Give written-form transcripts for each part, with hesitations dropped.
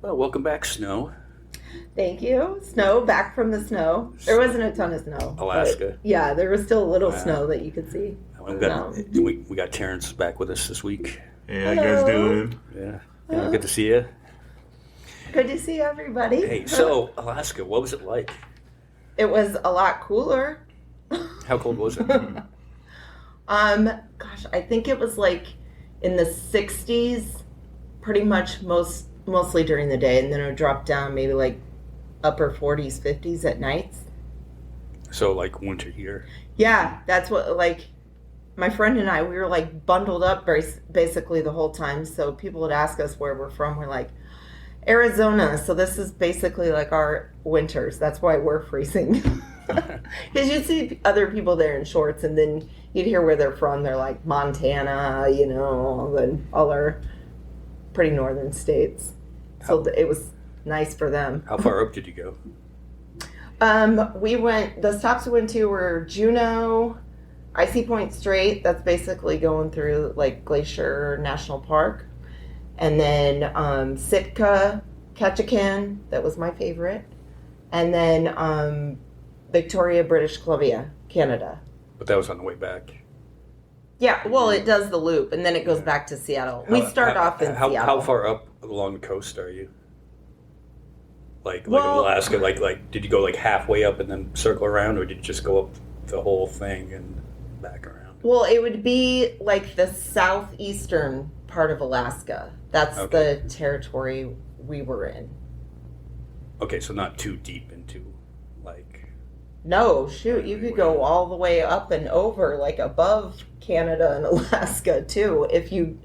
Well, welcome back, Snow. Thank you. Snow, back from the snow. There wasn't a ton of snow. Alaska. Yeah, there was still a little snow that you could see. We got Terrance back with us this week. Yeah, how you guys doing? Yeah, good to see you. Good to see everybody. Hey, so Alaska, what was it like? It was a lot cooler. How cold was it? Gosh, I think it was like in the 60s, pretty much mostly during the day, and then it would drop down maybe like upper 40s, 50s at nights. So like winter here. Yeah, that's what, like, my friend and I, we were like bundled up basically the whole time. So people would ask us where we're from. We're like, Arizona. So this is basically like our winters. That's why we're freezing. Because you'd see other people there in shorts, and then you'd hear where they're from. They're like Montana, all our pretty northern states. So it was nice for them. How far up did you go? The stops we went to were Juno, Icy Point Strait. That's basically going through like Glacier National Park. And then Sitka, Ketchikan, that was my favorite. And then Victoria, British Columbia, Canada. But that was on the way back. Yeah, well, it does the loop, and then it goes back to Seattle. We start off in Seattle. How far up along the coast are you? Like Alaska, like did you go like halfway up and then circle around, or did you just go up the whole thing and back around? Well, it would be like the southeastern part of Alaska. That's the territory we were in. Okay, so not too deep into like... No, shoot, you could go all the way up and over, like above Canada and Alaska too, if you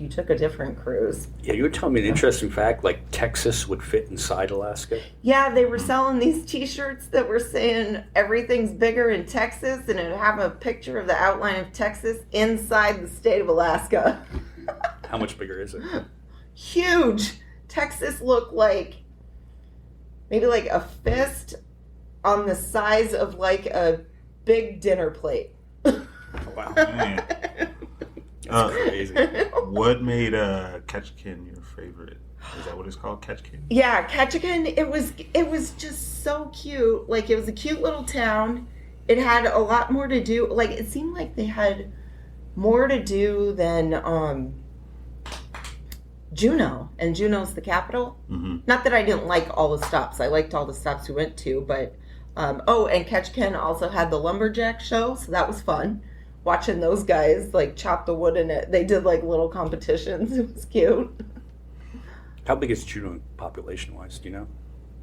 took a different cruise. Yeah, you were telling me an interesting fact, like Texas would fit inside Alaska. Yeah, they were selling these t-shirts that were saying everything's bigger in Texas, and it would have a picture of the outline of Texas inside the state of Alaska. How much bigger is it? Huge. Texas looked like maybe like a fist on the size of like a big dinner plate. Wow. Man. That's crazy. What made Ketchikan your favorite? Is that what it's called? Ketchikan? Yeah, Ketchikan, it was just so cute. Like, it was a cute little town. It had a lot more to do. Like, it seemed like they had more to do than Juno. And Juno's the capital. Mm-hmm. Not that I didn't like all the stops. I liked all the stops we went to, but and Ketchikan also had the lumberjack show, so that was fun. Watching those guys like chop the wood in it. They did like little competitions. It was cute. How big is Juno population-wise? Do you know?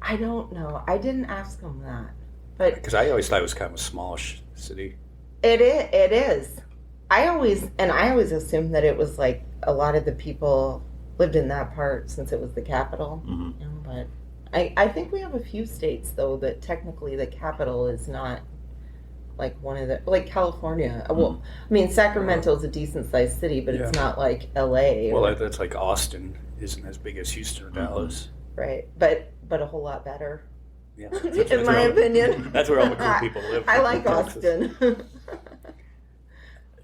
I don't know. I didn't ask them that, but because I always thought it was kind of a smallish city. It is. I always assumed that it was like a lot of the people lived in that part since it was the capital. Mm-hmm. But I think we have a few states though that technically the capital is not like one of the, like California. Well, I mean, Sacramento is a decent sized city, but it's not like LA. Well, that's like Austin isn't as big as Houston or Dallas. Right. But a whole lot better. Yeah. In my opinion. That's where all the cool people live. I like Austin.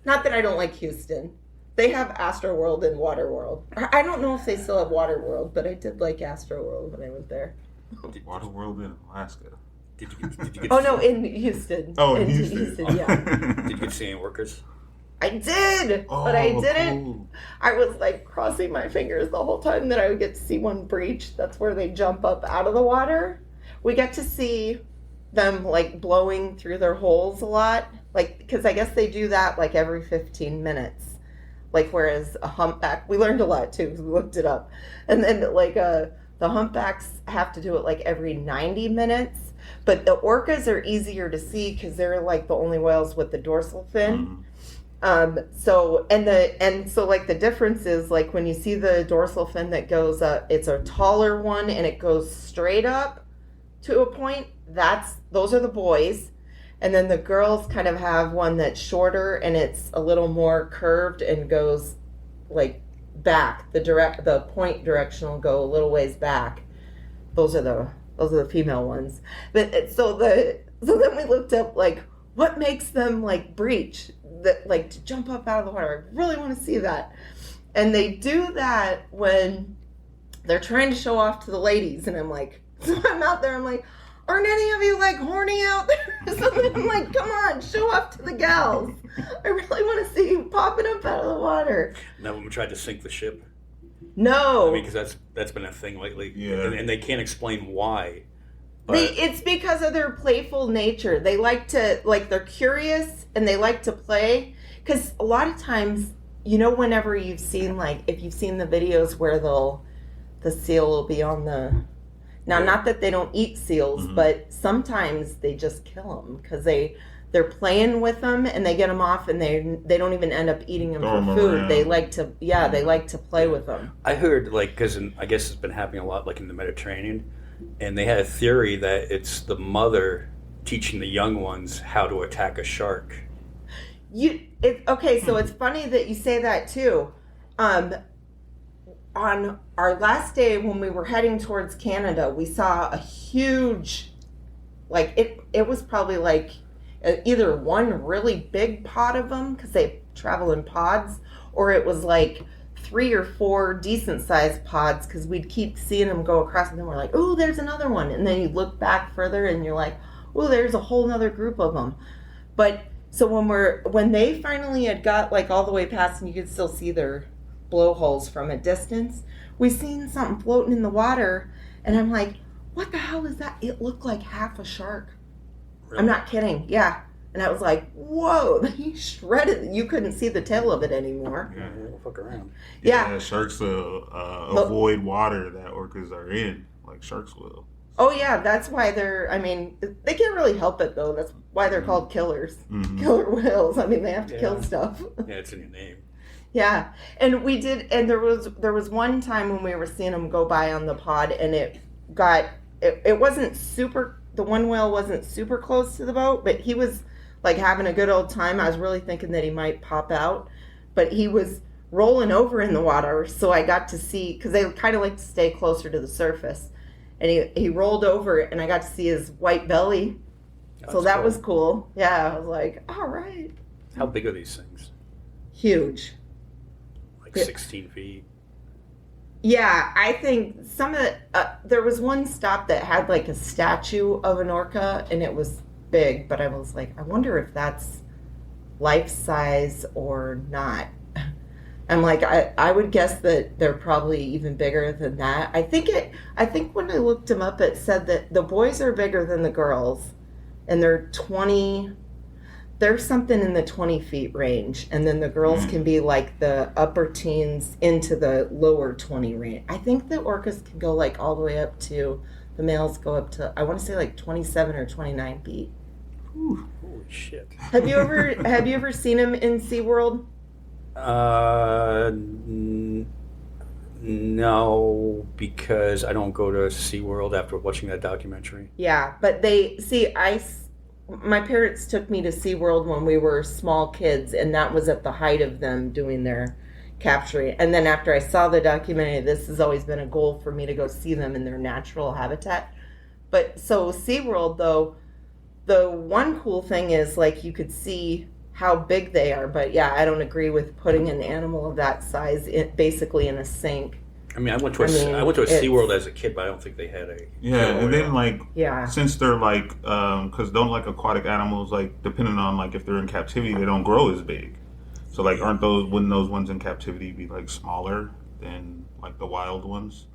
Not that I don't like Houston. They have Astroworld and Waterworld. I don't know if they still have Waterworld, but I did like Astroworld when I went there. Waterworld in Alaska. Did you get in Houston. Oh, in Houston, yeah. Did you get to see any Orcas? I did, but I didn't. Cool. I was like crossing my fingers the whole time that I would get to see one breach. That's where they jump up out of the water. We get to see them like blowing through their holes a lot, like because I guess they do that like every 15 minutes. Like whereas a humpback, we learned a lot too because we looked it up, and then like the humpbacks have to do it like every 90 minutes. But the orcas are easier to see because they're like the only whales with the dorsal fin. So like the difference is like when you see the dorsal fin that goes up, it's a taller one and it goes straight up to a point. Those are the boys. And then the girls kind of have one that's shorter and it's a little more curved and goes like back. The point direction will go a little ways back. Those are the female ones. But so then we looked up like what makes them like breach, that like to jump up out of the water. I really want to see that. And they do that when they're trying to show off to the ladies, and I'm like, so I'm out there, I'm like, aren't any of you like horny out there? So I'm like, come on, show off to the gals. I really want to see you popping up out of the water. Now, when we tried to sink the ship. No. I mean, because that's been a thing lately. Yeah. And they can't explain why. But It's because of their playful nature. They like to, like, they're curious and they like to play. Because a lot of times, you know, whenever you've seen, like, if you've seen the videos where the seal will be on the... Now, not that they don't eat seals, but sometimes they just kill them because they're playing with them and they get them off and they don't even end up eating them for food. Around. They like to, they like to play with them. I heard, like, because I guess it's been happening a lot, like, in the Mediterranean, and they had a theory that it's the mother teaching the young ones how to attack a shark. Okay, so it's funny that you say that too. On our last day when we were heading towards Canada, we saw a huge, like, it was probably like either one really big pod of them because they travel in pods, or it was like 3 or 4 decent sized pods because we'd keep seeing them go across, and then we're like, oh, there's another one, and then you look back further and you're like, oh, there's a whole other group of them. But so when they finally had got like all the way past and you could still see their blowholes from a distance, we seen something floating in the water, and I'm like, what the hell is that? It looked like half a shark. Really? I'm not kidding. Yeah. And I was like, whoa, he shredded. You couldn't see the tail of it anymore. Yeah, we'll fuck around. Yeah. Sharks will avoid water that orcas are in, like sharks will. Oh, yeah, that's why they can't really help it, though. That's why they're called killers. Killer whales. I mean, they have to kill stuff. Yeah, it's in your name. Yeah, and we did, and there was one time when we were seeing them go by on the pod, and it wasn't super, the one whale wasn't super close to the boat, but he was like having a good old time. I was really thinking that he might pop out, but he was rolling over in the water, so I got to see, because they kind of like to stay closer to the surface, and he rolled over, and I got to see his white belly, so that was cool. Yeah, I was like, all right. How big are these things? Huge. 16 feet. Yeah, I think some of there was one stop that had like a statue of an orca, and it was big, but I was like, I wonder if that's life size or not. I'm like, I would guess that they're probably even bigger than that. I think when I looked them up, it said that the boys are bigger than the girls, and there's something in the 20 feet range, and then the girls can be like the upper teens into the lower 20 range. I think the orcas can go like all the way up to, the males go up to, I want to say like 27 or 29 feet. Ooh, holy shit. Have you ever seen them in SeaWorld? No, because I don't go to SeaWorld after watching that documentary. Yeah, but my parents took me to SeaWorld when we were small kids, and that was at the height of them doing their capturing. And then after I saw the documentary, this has always been a goal for me to go see them in their natural habitat. But so SeaWorld, though, the one cool thing is like you could see how big they are. But yeah, I don't agree with putting an animal of that size basically in a sink. I mean, I went to a SeaWorld as a kid, but I don't think they had a... Yeah, and then, like, yeah, since they're, like, because don't, like, aquatic animals, like, depending on, like, if they're in captivity, they don't grow as big. So, like, wouldn't those ones in captivity be, like, smaller than, like, the wild ones?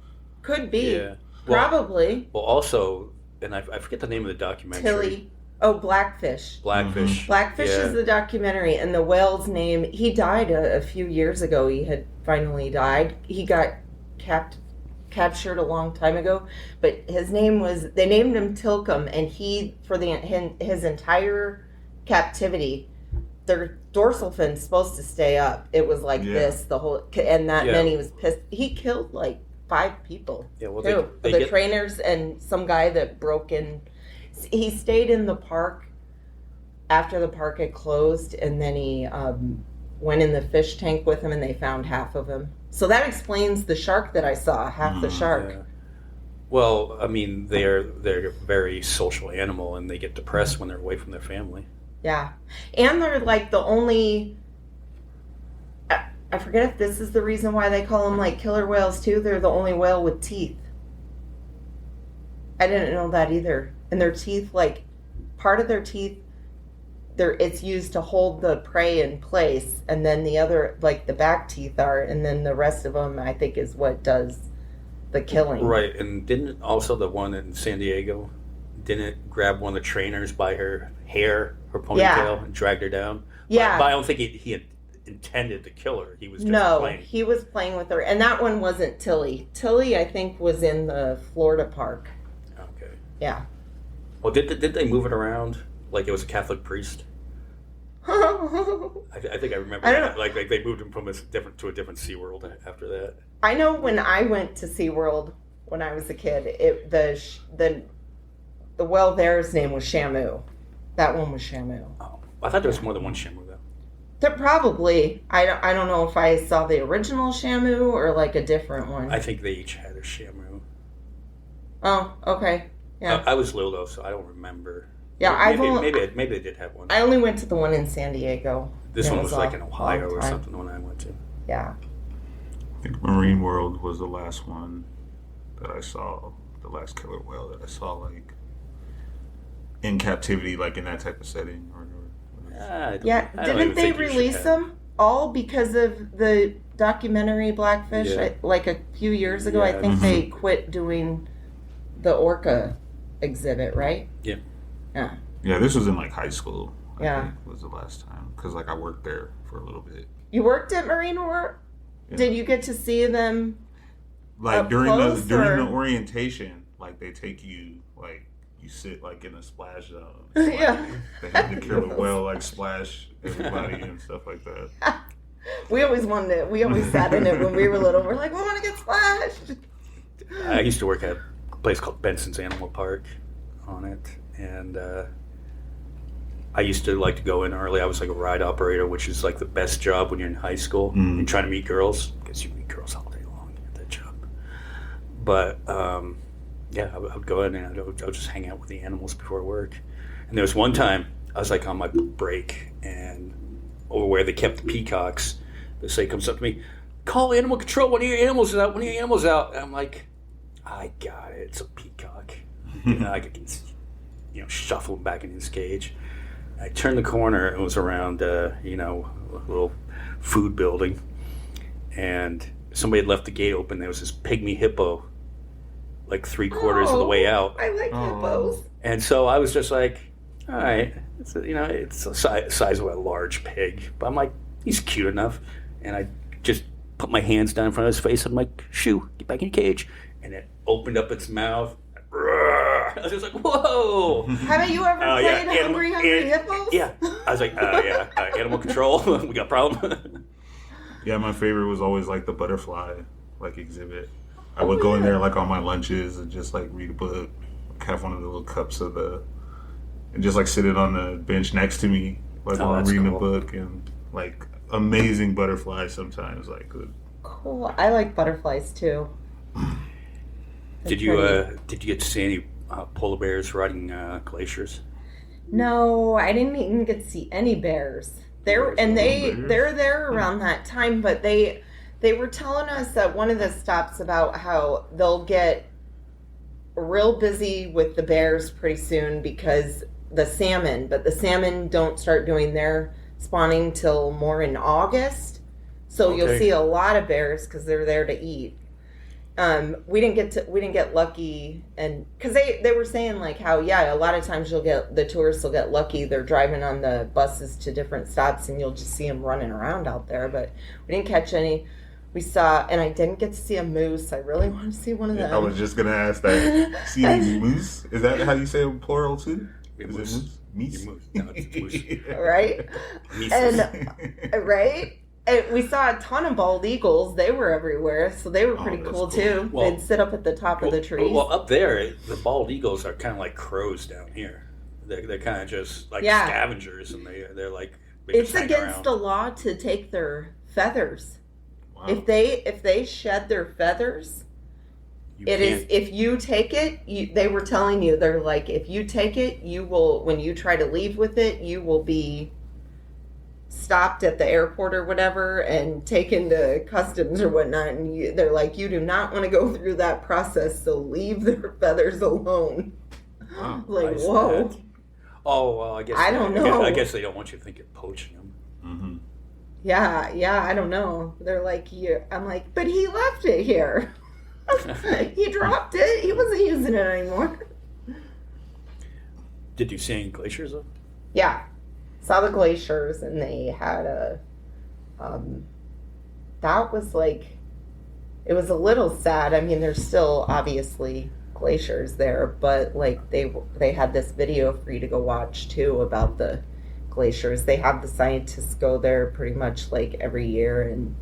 Could be. Yeah. Probably. Well, also, and I forget the name of the documentary. Tilly. Oh, Blackfish. Blackfish. Blackfish is the documentary, and the whale's name, he died a few years ago. He had finally died. He got captured a long time ago, but his name was, they named him Tilcum, and he, for his entire captivity, their dorsal fin's supposed to stay up. It was like this the whole, and that meant he was pissed. He killed like 5 people. Yeah, well, the trainers and some guy that broke in. He stayed in the park after the park had closed, and then he went in the fish tank with him, and they found half of him. So that explains the shark that I saw, half the shark. Yeah. Well, I mean, they're a very social animal, and they get depressed when they're away from their family. Yeah. And they're like the only... I forget if this is the reason why they call them like killer whales too. They're the only whale with teeth. I didn't know that either. And their teeth, like part of their teeth, it's used to hold the prey in place, and then the other, like the back teeth are, and then the rest of them, I think, is what does the killing. Right, and didn't also the one in San Diego, didn't grab one of the trainers by her hair, her ponytail, and dragged her down? Yeah. But I don't think he had intended to kill her. He was just playing. He was playing with her, and that one wasn't Tilly. Tilly, I think, was in the Florida park. Okay. Yeah. Well, did they move it around like it was a Catholic priest? I think I remember that. Like they moved him from a different SeaWorld after that. I know when I went to SeaWorld when I was a kid, the whale there's name was Shamu. That one was Shamu. Oh, I thought there was more than one Shamu though. There probably. I don't know if I saw the original Shamu or like a different one. I think they each had a Shamu. Oh, okay. Yeah. I was little though, so I don't remember. Yeah, maybe they did have one. I only went to the one in San Diego. This one was like in Ohio or something when I went to. Yeah. I think Marine World was the last one that I saw, the last killer whale that I saw, like in captivity, like in that type of setting. Didn't they release them all because of the documentary Blackfish? Yeah. Like a few years ago, I think they quit doing the orca exhibit, right? Yeah. Yeah. Yeah, this was in like high school. I Yeah. think was the last time because like I worked there for a little bit. You worked at Marine World? Yeah. Did you get to see them? Like during the orientation, like they take you like you sit like in a splash zone. Like, yeah. They have the killer whale like splash everybody and stuff like that. We always wanted it. We always sat in it when we were little. We're like, we want to get splashed. I used to work at a place called Benson's Animal Park on it, and I used to like to go in early. I was like a ride operator, which is like the best job when you're in high school and trying to meet girls, because you meet girls all day long at that job. But I would go in and I would just hang out with the animals before work. And there was one time I was like on my break and over where they kept the peacocks. This lady comes up to me, "Call animal control. One of your animals is out. One of your animals out." And I'm like, "I got it. It's a peacock." And I could, shuffle him back in his cage. I turned the corner. It was around, a little food building, and somebody had left the gate open. There was this pygmy hippo, like 3/4 of the way out. I like hippos. And so I was just like, all right, it's the size of a large pig, but I'm like, he's cute enough, and I just put my hands down in front of his face. I'm like, "Shoo, get back in your cage," and it opened up its mouth. I was just like, whoa. Haven't you ever played Hungry Hippos? Yeah. I was like, animal control. We got a problem. Yeah, my favorite was always like the butterfly like exhibit. I would go in there like on my lunches and just like read a book, like, have one of the little cups of and just like sit it on the bench next to me, like while I'm reading a book, and like amazing butterflies sometimes. Like cool. I like butterflies too. Did you get to see any polar bears riding glaciers? No, I didn't even get to see any bears. They're there around that time, but they were telling us at one of the stops about how they'll get real busy with the bears pretty soon because the salmon don't start doing their spawning till more in August. So you'll see a lot of bears because they're there to eat. We didn't get lucky, and because they were saying like how a lot of times the tourists will get lucky. They're driving on the buses to different stops, and you'll just see them running around out there. But we didn't catch any. We saw, and I didn't get to see a moose. I really want to see one of them. I was just gonna ask that. See any moose? Is that how you say it plural too? Is moose. it moose? Moose. No, it's moose. Right? And right? And we saw a ton of bald eagles. They were everywhere, so they were pretty cool too. Well, they'd sit up at the top of the trees. Well, up there, the bald eagles are kind of like crows down here. They're kind of just like scavengers, and they're like. It's against the law to take their feathers. Wow. If they shed their feathers, if you take it. They were telling you, they're like, if you take it, you will. When you try to leave with it, you will be stopped at the airport or whatever and taken to customs or whatnot, and they're like, you do not want to go through that process, so leave their feathers alone. Wow. Like, whoa. That? Oh, well, I guess I don't know. I guess they don't want you to think you're poaching them. Mm-hmm. Yeah, I don't know. They're like, I'm like, but he left it here. He dropped it. He wasn't using it anymore. Did you see any glaciers though? Yeah. Saw the glaciers, and they had that was like, it was a little sad. I mean, there's still obviously glaciers there, but like they had this video for you to go watch too about the glaciers. They have the scientists go there pretty much like every year and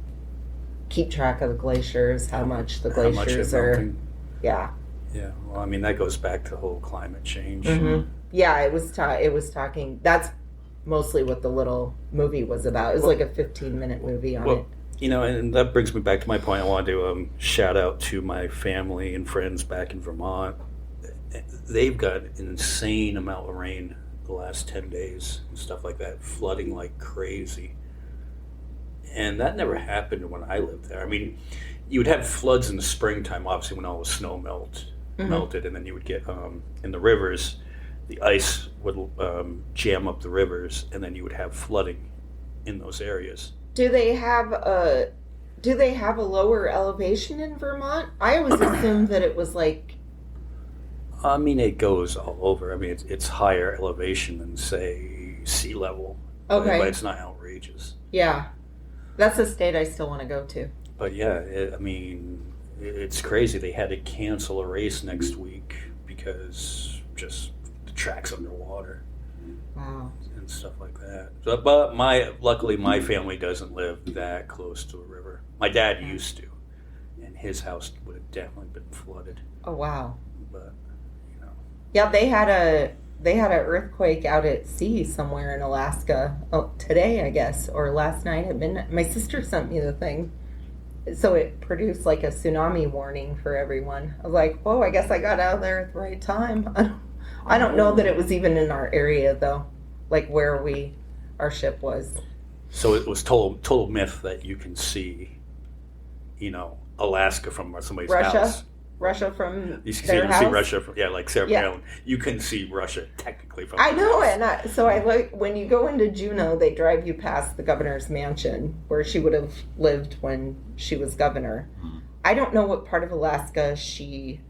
keep track of the glaciers, how much the glaciers are. Melting. Yeah. Yeah. Well, I mean, that goes back to the whole climate change. Mm-hmm. Yeah, it was talking. That's mostly what the little movie was about. It was like a 15-minute movie on it. You know, and that brings me back to my point. I want to shout out to my family and friends back in Vermont. They've got an insane amount of rain the last 10 days and stuff like that, flooding like crazy. And that never happened when I lived there. I mean, you would have floods in the springtime, obviously, when all the snow melted, and then you would get in the rivers, the ice would jam up the rivers, and then you would have flooding in those areas. Do they have a lower elevation in Vermont? I always assumed that it was like. I mean, it goes all over. I mean, it's higher elevation than, say, sea level. Okay. But it's not outrageous. Yeah. That's a state I still want to go to. But yeah, it's crazy. They had to cancel a race next week because just the track's underwater. Wow. And stuff like that. So, but luckily my family doesn't live that close to a river. My dad used to, and his house would have definitely been flooded. Oh wow. But yeah, they had an earthquake out at sea somewhere in Alaska. Oh, today I guess, or last night at midnight. My sister sent me the thing, so it produced like a tsunami warning for everyone. I was like, whoa, I guess I got out of there at the right time. I don't know that it was even in our area though, like where our ship was. So it was total myth that you can see, Alaska from somebody's house. Russia from you their house? See Russia from, like Sarah Palin. You couldn't see Russia technically from I know, house. and so I like when you go into Juno, they drive you past the governor's mansion where she would have lived when she was governor. Mm-hmm. I don't know what part of Alaska she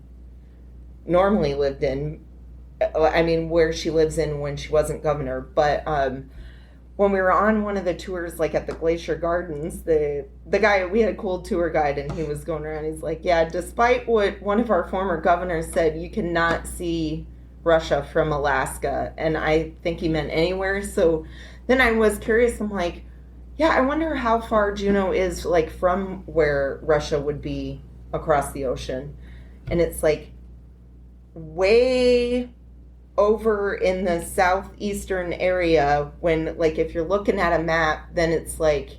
normally lived in. I mean, where she lives in when she wasn't governor, but when we were on one of the tours, like at the Glacier Gardens, the guy, we had a cool tour guide, and he was going around. He's like, yeah, despite what one of our former governors said, you cannot see Russia from Alaska. And I think he meant anywhere. So then I was curious. I'm like, yeah, I wonder how far Juno is like from where Russia would be across the ocean. And it's like way over in the southeastern area, when like if you're looking at a map, then it's like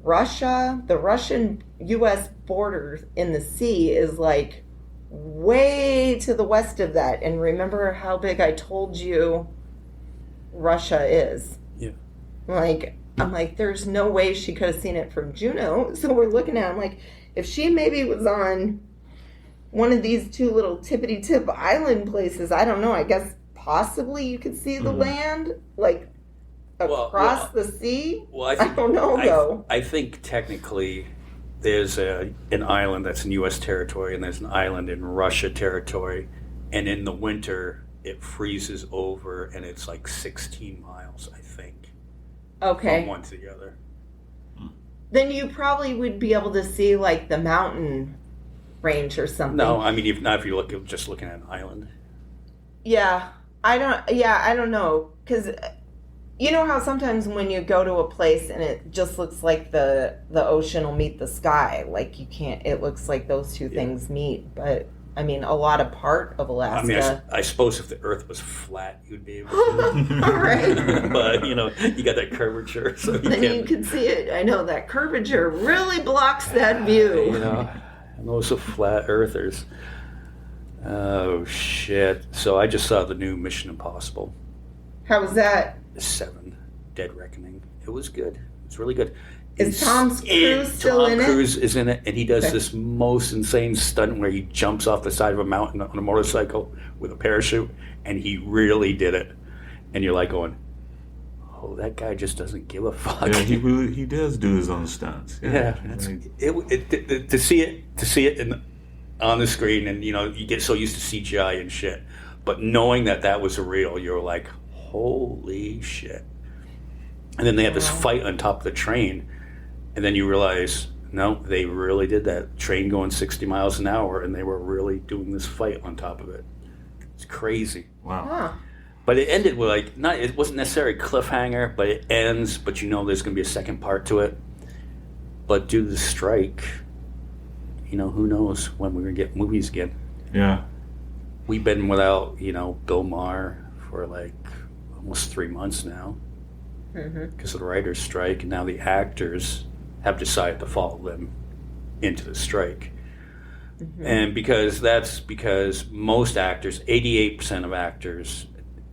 Russia, the Russian US border in the sea is like way to the west of that. And remember how big I told you Russia is? Yeah. I'm like, there's no way she could have seen it from Juno. So we're looking at it, I'm like, if she maybe was on one of these two little tippity-tip island places, I don't know, I guess possibly you could see the land, like, across the sea? Well, I don't know, though. I think technically there's an island that's in U.S. territory, and there's an island in Russia territory, and in the winter it freezes over, and it's like 16 miles, I think, from one to the other. Then you probably would be able to see, like, the mountain range or something. No, I mean, if you're just looking at an island. Yeah, I don't know, because you know how sometimes when you go to a place and it just looks like the ocean will meet the sky, like it looks like those two things meet, but I mean, a lot of part of Alaska. I mean, I suppose if the Earth was flat, you'd be able to. All right. But, you got that curvature. So you can see it. I know that curvature really blocks that view. And those are flat earthers. Oh, shit. So I just saw the new Mission Impossible. How was that? 7, Dead Reckoning. It was good. It's really good. Is Tom Cruise still in it? Tom Cruise is in it, and he does this most insane stunt where he jumps off the side of a mountain on a motorcycle with a parachute, and he really did it. And you're like going, oh, that guy just doesn't give a fuck. Yeah, he does do his own stunts. Yeah, to see it on the screen, and you get so used to CGI and shit, but knowing that was real, you're like, holy shit. And then they have this fight on top of the train, and then you realize, no, they really did that. Train going 60 miles an hour, and they were really doing this fight on top of it. It's crazy. Wow. Huh. But it ended with it wasn't necessarily a cliffhanger, but it ends, but there's going to be a second part to it. But due to the strike, who knows when we're going to get movies again. Yeah. We've been without, Bill Maher for almost 3 months now because of the writer's strike, and now the actors have decided to follow them into the strike. And because most actors, 88% of actors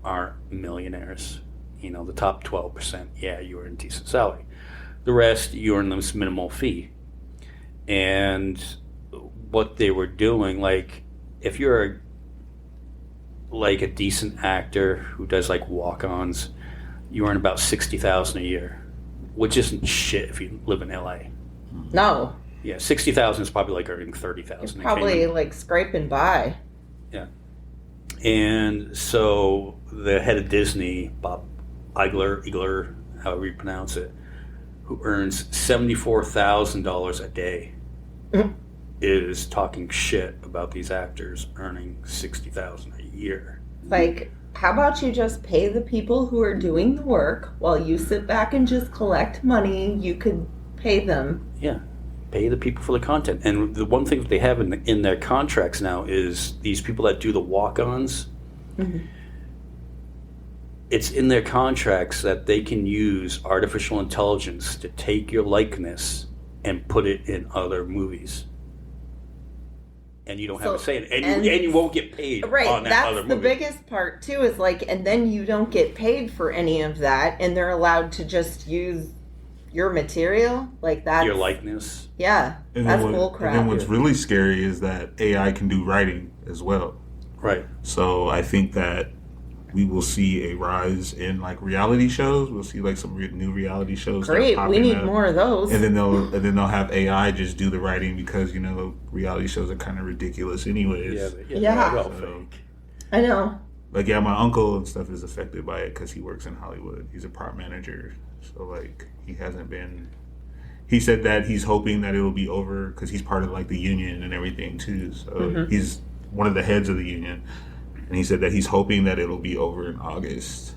aren't millionaires. The top 12%, yeah, you earn a decent salary. The rest, you earn this minimal fee. And what they were doing, if you're a decent actor who does walk-ons, you earn about $60,000 a year, which isn't shit if you live in LA. No. Yeah, $60,000 is probably earning $30,000. You're probably scraping by. Yeah. And so the head of Disney, Bob Iger, however you pronounce it, who earns $74,000 a day, is talking shit about these actors earning $60,000 a year. How about you just pay the people who are doing the work while you sit back and just collect money? You could pay them. Yeah. Pay the people for the content. And the one thing that they have in their contracts now is these people that do the walk-ons, it's in their contracts that they can use artificial intelligence to take your likeness and put it in other movies. And you don't have a say in it. And you won't get paid on that other movie. That's the biggest part, too, is and then you don't get paid for any of that, and they're allowed to just use your material, that's your likeness. Yeah, that's bull crap. And then what's really scary is that AI can do writing as well. Right. So I think that we will see a rise in reality shows. We'll see some new reality shows. Great, we need more of those. And then they'll have AI just do the writing because reality shows are kind of ridiculous anyways. Yeah. They're all fake. I know. My uncle and stuff is affected by it because he works in Hollywood. He's a prop manager. So he hasn't been. He said that he's hoping that it'll be over because he's part of the union and everything too. So he's one of the heads of the union, and he said that he's hoping that it'll be over in August.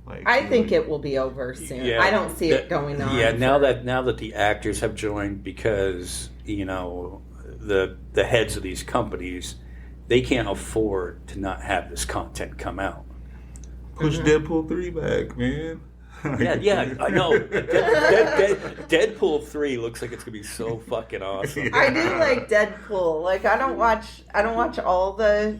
I think it will be over soon. Yeah, I don't see it going on. Yeah, now that the actors have joined, because the heads of these companies, they can't afford to not have this content come out. Push Deadpool 3 back, man. Yeah, I know. Deadpool 3 looks like it's gonna be so fucking awesome. I do like Deadpool. I don't watch all the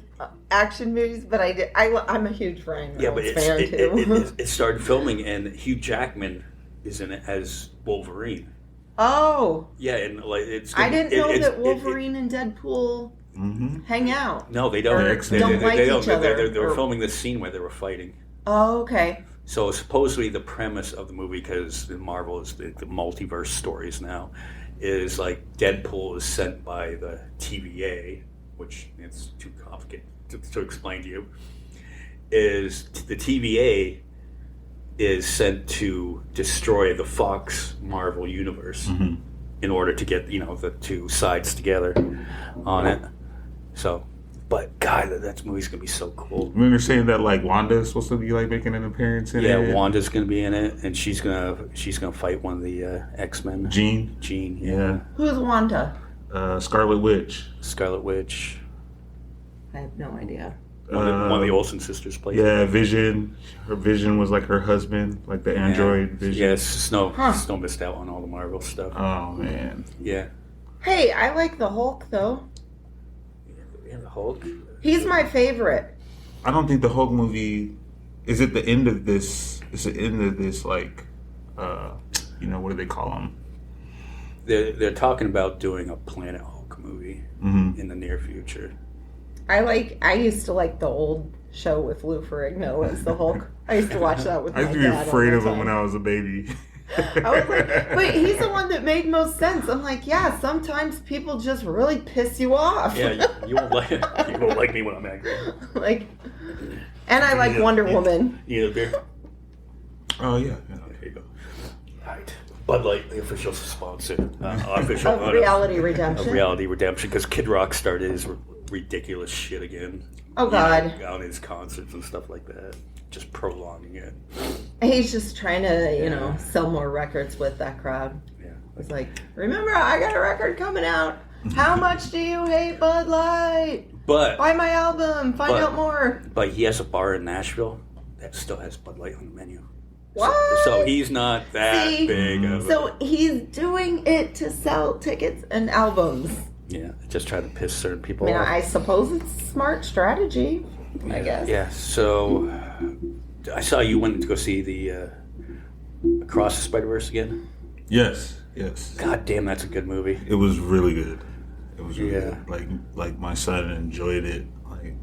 action movies, but I'm a huge Ryan Reynolds fan too. It started filming, and Hugh Jackman is in it as Wolverine. Oh. Yeah, and I didn't know that Wolverine and Deadpool hang out. No, they don't. They don't like each other. They were filming this scene where they were fighting. Oh, okay. So supposedly the premise of the movie, because Marvel is the multiverse stories now, is Deadpool is sent by the TVA, which it's too complicated to explain to you. Is the TVA is sent to destroy the Fox Marvel universe in order to get the two sides together on it. So. But God, that movie's gonna be so cool. I mean, they're saying that Wanda's supposed to be making an appearance in it. Yeah, Wanda's gonna be in it, and she's gonna fight one of the X-Men. Jean, yeah. Who's Wanda? Scarlet Witch. Scarlet Witch. I have no idea. One of the Olsen sisters played. Yeah, Vision. Her Vision was her husband, the android Vision. Yeah, Snow missed out on all the Marvel stuff. Oh man. Yeah. Hey, I like the Hulk though. Yeah, the Hulk. He's my favorite. I don't think the Hulk movie is at the end of this. It's the end of this what do they call them? They're talking about doing a Planet Hulk movie in the near future. I used to like the old show with Lou Ferrigno as the Hulk. I used to watch that with my dad. I used to be afraid of him when I was a baby. I was like, but he's the one that made most sense. I'm like, yeah, sometimes people just really piss you off. Yeah, you won't like me when I'm angry. And I like Wonder Woman. You need a beer? Oh yeah. There you go. All right. Bud Light, the official sponsor, official of Reality Redemption. Of Reality Redemption, because Kid Rock started his ridiculous shit again. Oh God! On his concerts and stuff like that, just prolonging it. He's just trying to, sell more records with that crowd. Yeah. It's like, remember, I got a record coming out. How much do you hate Bud Light? But buy my album. Find out more. But he has a bar in Nashville that still has Bud Light on the menu. What? So he's not that big of So he's doing it to sell tickets and albums. Yeah, just trying to piss certain people off. I suppose it's a smart strategy, I guess. Yeah, so I saw you went to go see the Across the Spider-Verse again. Yes. God damn, that's a good movie. It was really good. It was really good. Like my son enjoyed it. Like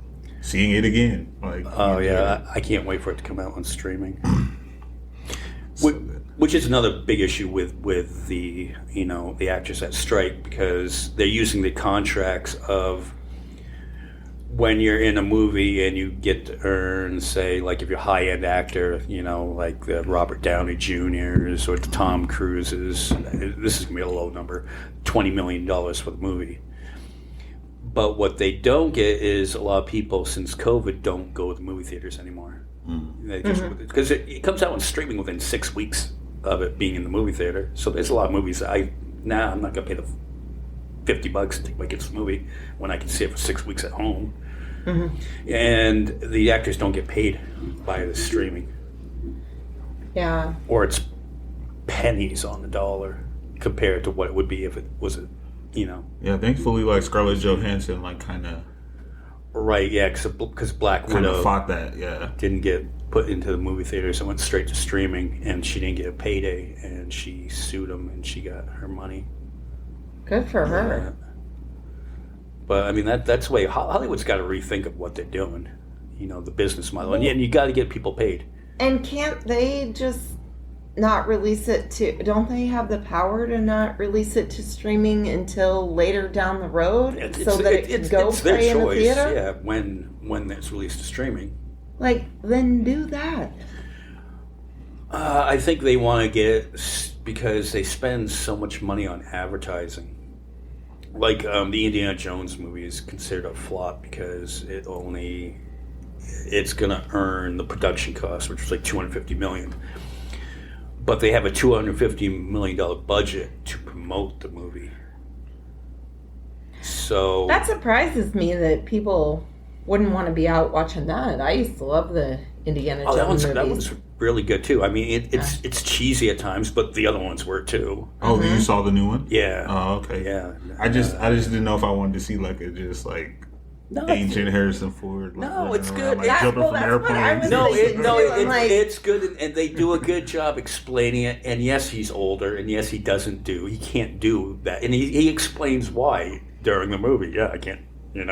seeing it again. I can't wait for it to come out on streaming. Which is another big issue with the the actors that strike, because they're using the contracts of when you're in a movie and you get to earn, say, like if you're a high-end actor, like the Robert Downey Jr.'s or the Tom Cruises, this is going to be a low number, $20 million for the movie. But what they don't get is a lot of people, since COVID, don't go to the movie theaters anymore. Because it comes out on streaming within 6 weeks of it being in the movie theater. So there's a lot of movies that I'm not going to pay the $50 to take my kids to the movie when I can see it for 6 weeks at home. And the actors don't get paid by the streaming. Yeah. Or it's pennies on the dollar compared to what it would be if it was Yeah, thankfully, like Scarlett Johansson, kind of. Right, yeah, because Black Widow fought that, yeah. Didn't get put into the movie theaters and went straight to streaming, and she didn't get a payday, and she sued them, and she got her money. Good for her. But I mean, that's the way Hollywood's got to rethink of what they're doing, the business model, and you got to get people paid. And can't they just not release it to? Don't they have the power to not release it to streaming until later down the road, so that it can go play in the theater? Yeah, when it's released to streaming. Then do that. I think they want to get it because they spend so much money on advertising. The Indiana Jones movie is considered a flop because it's going to earn the production cost, which was like $250 million. But they have a $250 million budget to promote the movie. So that surprises me that people wouldn't want to be out watching that. I used to love the Indiana Jones movies. That one's really good too. I mean, it's cheesy at times, but the other ones were too. Oh, you saw the new one? Yeah. Oh, okay. Yeah. I just didn't know if I wanted to see ancient Harrison Ford. No, it's good. Jumping from airplanes. It's good, and they do a good job explaining it. And yes, he's older, and yes, he can't do that, and he explains why during the movie. Yeah, I can't do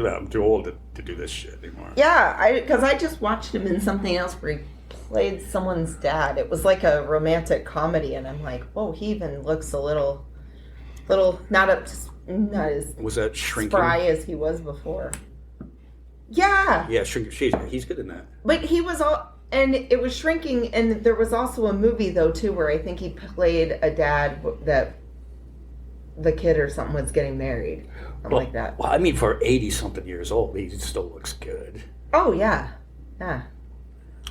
that. I'm too old to do this shit anymore. Yeah, because I just watched him in something else where he played someone's dad. It was like a romantic comedy, and I'm like, whoa, he even looks a little not as was that Shrinking? Spry as he was before. Yeah. Yeah, Shrinking. He's good in that. But he was and it was Shrinking, and there was also a movie though too where I think he played a dad that the kid or something was getting married, something like that. Well, I mean, for 80-something years old, he still looks good. Oh yeah.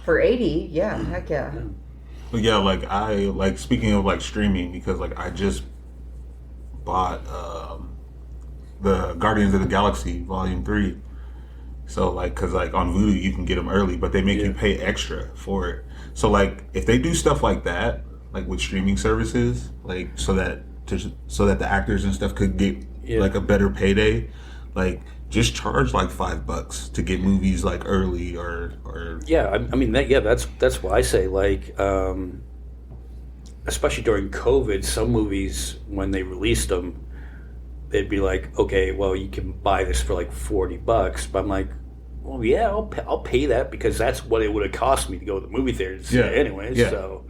For 80, yeah, heck yeah. But yeah, I speaking of streaming, because I just bought the Guardians of the Galaxy Volume 3. So because on Vudu you can get them early, but they make you pay extra for it. So if they do stuff like that, with streaming services, so that the actors and stuff could get a better payday, just charge $5 to get movies early or yeah. I mean that's why I say especially during COVID, some movies, when they released them, they'd be like, okay, well, you can buy this for like $40. But I'm like, well, yeah, I'll pay that because that's what it would have cost me to go to the movie theater to see it anyways. Yeah. So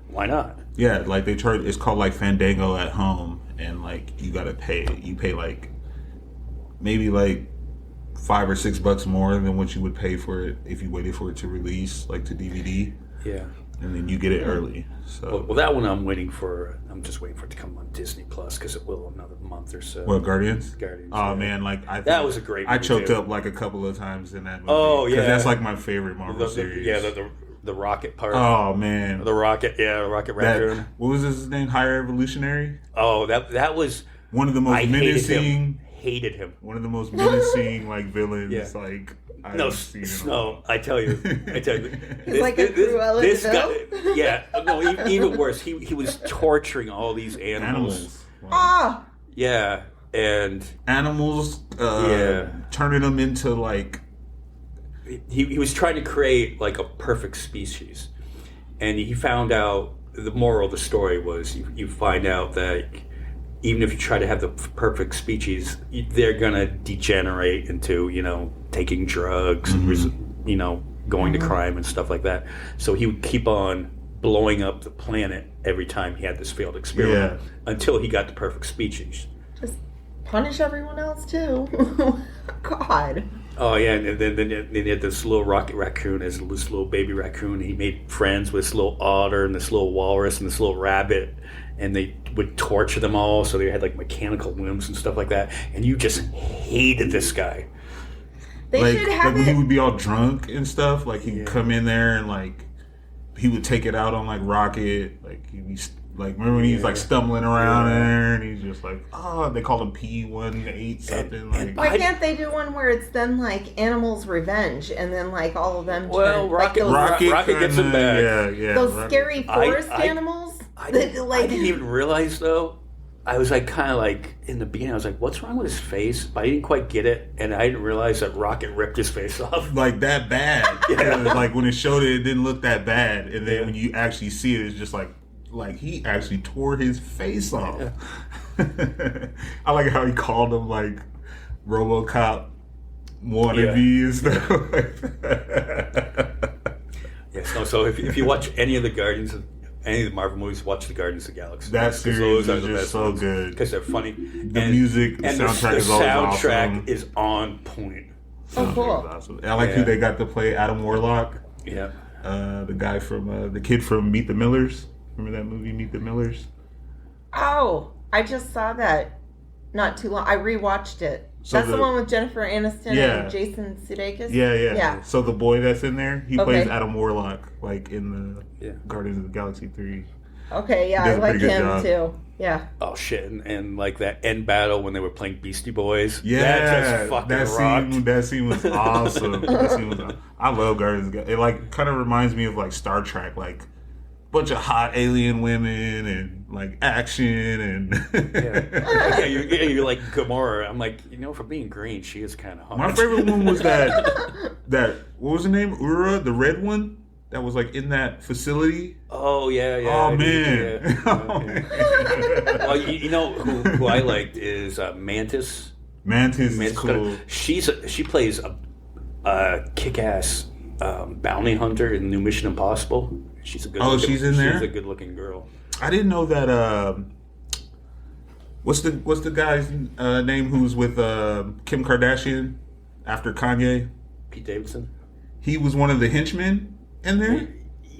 why not? Yeah, like they charge. It's called like Fandango at home, and like you gotta pay. You pay like maybe like $5 or $6 more than what you would pay for it if you waited for it to release, like to DVD. Yeah. And then you get it early. So well, that one I'm waiting for. I'm just waiting for it to come on Disney Plus because it will another month or so. What, Guardians? Guardians. Oh man, like that was a great movie. I choked up like a couple of times in that movie. Oh yeah, because that's like my favorite Marvel series. Yeah, the rocket part. Oh man, the rocket. Yeah, rocket raccoon. What was his name? Higher Evolutionary. Oh, that was one of the most menacing. Hated him. One of the most menacing like villains. Yeah. Like. No, I tell you. He's like a Cruella de Vil. Yeah, no, even worse. He was torturing all these animals. Ah. Yeah, and animals. Turning them into like. He was trying to create like a perfect species, and he found out the moral of the story was you find out that. Even if you try to have the perfect species, they're gonna degenerate into taking drugs, going to crime and stuff like that. So he would keep on blowing up the planet every time he had this failed experiment until he got the perfect species. Just punish everyone else too. God. Oh yeah, and then he had this little rocket raccoon as this little baby raccoon. He made friends with this little otter and this little walrus and this little rabbit. And they would torture them all, so they had like mechanical limbs and stuff like that. And you just hated this guy. They should have when he would be all drunk and stuff. Like he'd come in there and like he would take it out on like Rocket. Like he'd be like, remember when he was like stumbling around there, and he's just like, they called him P18 something. Like, why can't they do one where it's then like Animals Revenge, and then like all of them? Well, Rocket gets him back. Yeah. Those scary forest animals. I didn't even realize though. I was like kind of like in the beginning. I was like, "What's wrong with his face?" But I didn't quite get it, and I didn't realize that Rocket ripped his face off like that bad. Like when it showed it didn't look that bad, and then when you actually see it, it's just like he actually tore his face off. Yeah. I like how he called him like RoboCop wannabe and stuff like that. Yes. So if you watch any of the Marvel movies, watch the Guardians of the Galaxy. That series is just so good because they're funny. The music, the soundtrack is always awesome. The soundtrack is on point. Oh, cool! Awesome. I like who they got to play Adam Warlock. Yeah, the guy from the kid from Meet the Millers. Remember that movie, Meet the Millers? Oh, I just saw that not too long. I rewatched it. So that's the one with Jennifer Aniston and Jason Sudeikis? Yeah. So the boy that's in there, he plays Adam Warlock, like in the Guardians of the Galaxy 3. Okay, yeah, I like him too. Yeah. Oh shit, and like that end battle when they were playing Beastie Boys. Yeah, that just fucking rocked. That scene was awesome. I love Guardians of the Galaxy. It like kind of reminds me of like Star Trek, like bunch of hot alien women and like action and you're like Gamora. I'm like, for being green, she is kind of hot. My favorite one was that what was the name? Ura, the red one that was like in that facility. Oh yeah. Oh man. Well, you know who I liked is Mantis. Mantis is cool. She plays a kick-ass bounty hunter in the new Mission Impossible. She's a good. She's in there. She's a good-looking girl. I didn't know that. What's the guy's name who's with Kim Kardashian after Kanye? Pete Davidson. He was one of the henchmen in there.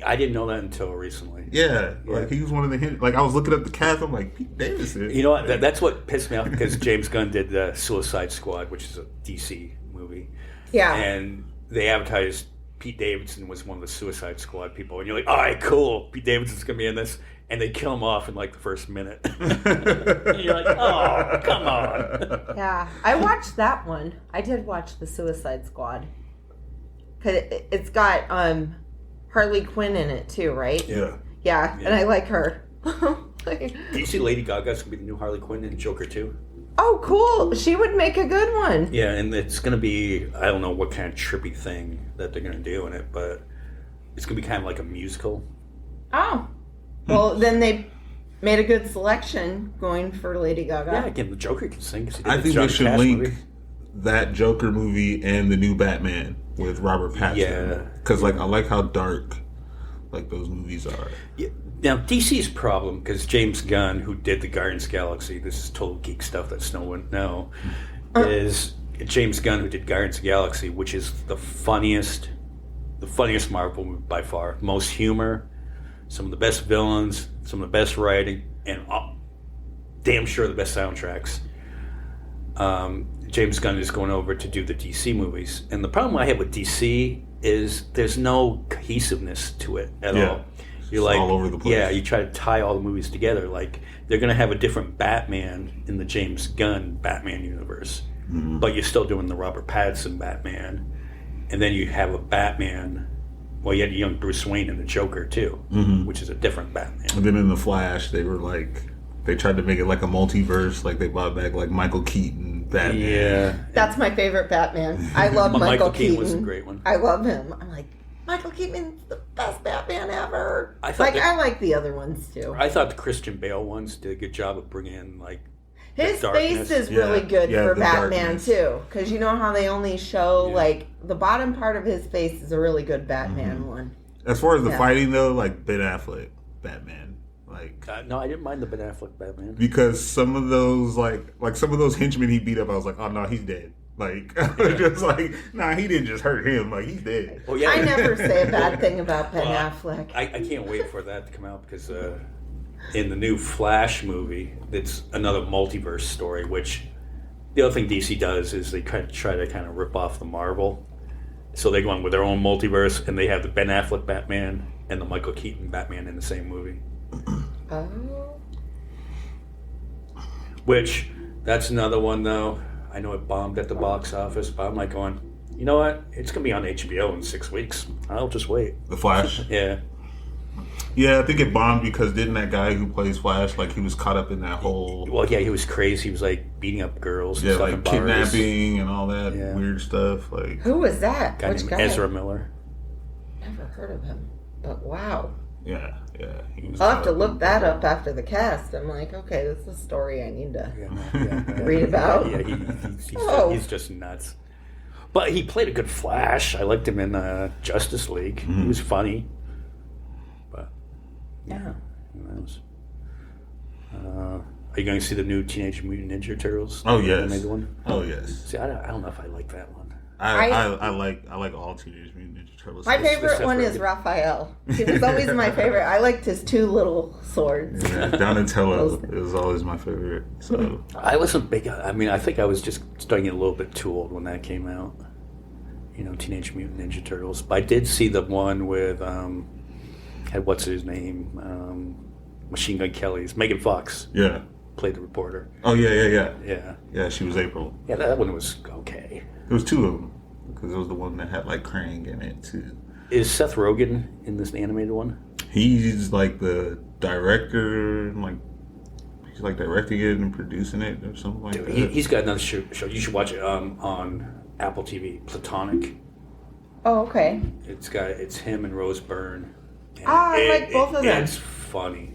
I didn't know that until recently. Yeah. Like he was one of the henchmen. Like I was looking at the cast, I'm like, Pete Davidson. You know what? That's what pissed me off because James Gunn did the Suicide Squad, which is a DC movie. Yeah. And they advertised Pete Davidson was one of the Suicide Squad people, and you're like, all right, cool, Pete Davidson's gonna be in this, and they kill him off in like the first minute. And you're like, oh, come on. Yeah, I watched that one. I did watch the Suicide Squad because it's got Harley Quinn in it too, right? Yeah, and I like her. Do you see Lady Gaga's gonna be the new Harley Quinn in Joker 2? Oh, cool. She would make a good one. Yeah, and it's going to be, I don't know what kind of trippy thing that they're going to do in it, but it's going to be kind of like a musical. Oh. Well, then they made a good selection going for Lady Gaga. Yeah, again, the Joker can sing. I think we should link that Joker movie and the new Batman with Robert Pattinson. Yeah. Because, like, I like how dark, like, those movies are. Yeah. Now, DC's problem, because James Gunn, who did the Guardians of the Galaxy, this is total geek stuff that Snow wouldn't know, is James Gunn, who did Guardians of the Galaxy, which is the funniest Marvel movie by far. Most humor, some of the best villains, some of the best writing, and damn sure the best soundtracks. James Gunn is going over to do the DC movies. And the problem I have with DC is there's no cohesiveness to it at all. You're like all over the place. Yeah, you try to tie all the movies together. Like, they're going to have a different Batman in the James Gunn Batman universe. Mm-hmm. But you're still doing the Robert Pattinson Batman. And then you have a Batman. Well, you had a young Bruce Wayne in the Joker, too, which is a different Batman. And then in The Flash, they were like, they tried to make it like a multiverse. Like, they brought back, like, Michael Keaton Batman. Yeah. That's my favorite Batman. I love Michael Keaton. Was a great one. I love him. I'm like, Michael Keaton's the best Batman ever. I like the other ones, too. I thought the Christian Bale ones did a good job of bringing in, like, his face is really good for Batman, darkness. Too. Because you know how they only show, like, the bottom part of his face is a really good Batman one. As far as the fighting, though, like, Ben Affleck Batman. Like, no, I didn't mind the Ben Affleck Batman. Because some of those, like some of those henchmen he beat up, I was like, oh, no, he's dead. Like, I was just like, nah, he didn't just hurt him. Like, he's dead. Oh, yeah. I never say a bad thing about Ben Affleck. I can't wait for that to come out because in the new Flash movie, it's another multiverse story, which the other thing DC does is they try to kind of rip off the Marvel. So they go on with their own multiverse, and they have the Ben Affleck Batman and the Michael Keaton Batman in the same movie. Oh. Which, that's another one, though. I know it bombed at the box office, but I'm like going, you know what? It's going to be on HBO in 6 weeks. I'll just wait. The Flash? Yeah. Yeah, I think it bombed because didn't that guy who plays Flash, like, he was caught up in that whole... Well, yeah, he was crazy. He was, like, beating up girls and stuff in bars. Kidnapping and all that weird stuff. Like, who was that? Which guy? Ezra Miller. Never heard of him, but wow. Yeah. I'll have to look that up after the cast. I'm like, okay, this is a story I need to read about. Yeah, he's just nuts. But he played a good Flash. I liked him in Justice League. Mm-hmm. He was funny. But, yeah, who knows? Are you going to see the new Teenage Mutant Ninja Turtles? Oh, yes. Made one? Oh, yes. See, I don't know if I like that one. I like all Teenage Mutant Ninja Turtles. My favorite one is Raphael. He was always my favorite. I liked his two little swords. Yeah, Donatello is always my favorite. So I wasn't big. I mean, I think I was just starting to get a little bit too old when that came out. You know, Teenage Mutant Ninja Turtles. But I did see the one with what's his name? Machine Gun Kelly's Megan Fox. Yeah. Played the reporter. Oh yeah. Yeah. Yeah, she was April. Yeah, that one was okay. There was two of them because it was the one that had like Krang in it too. Is Seth Rogan in this animated one? He's like the director, like he's like directing it and producing it or something like that. He's got another show. You should watch it on Apple TV. Platonic. Oh, okay. It's him and Rose Byrne. And I like both of them. It's funny.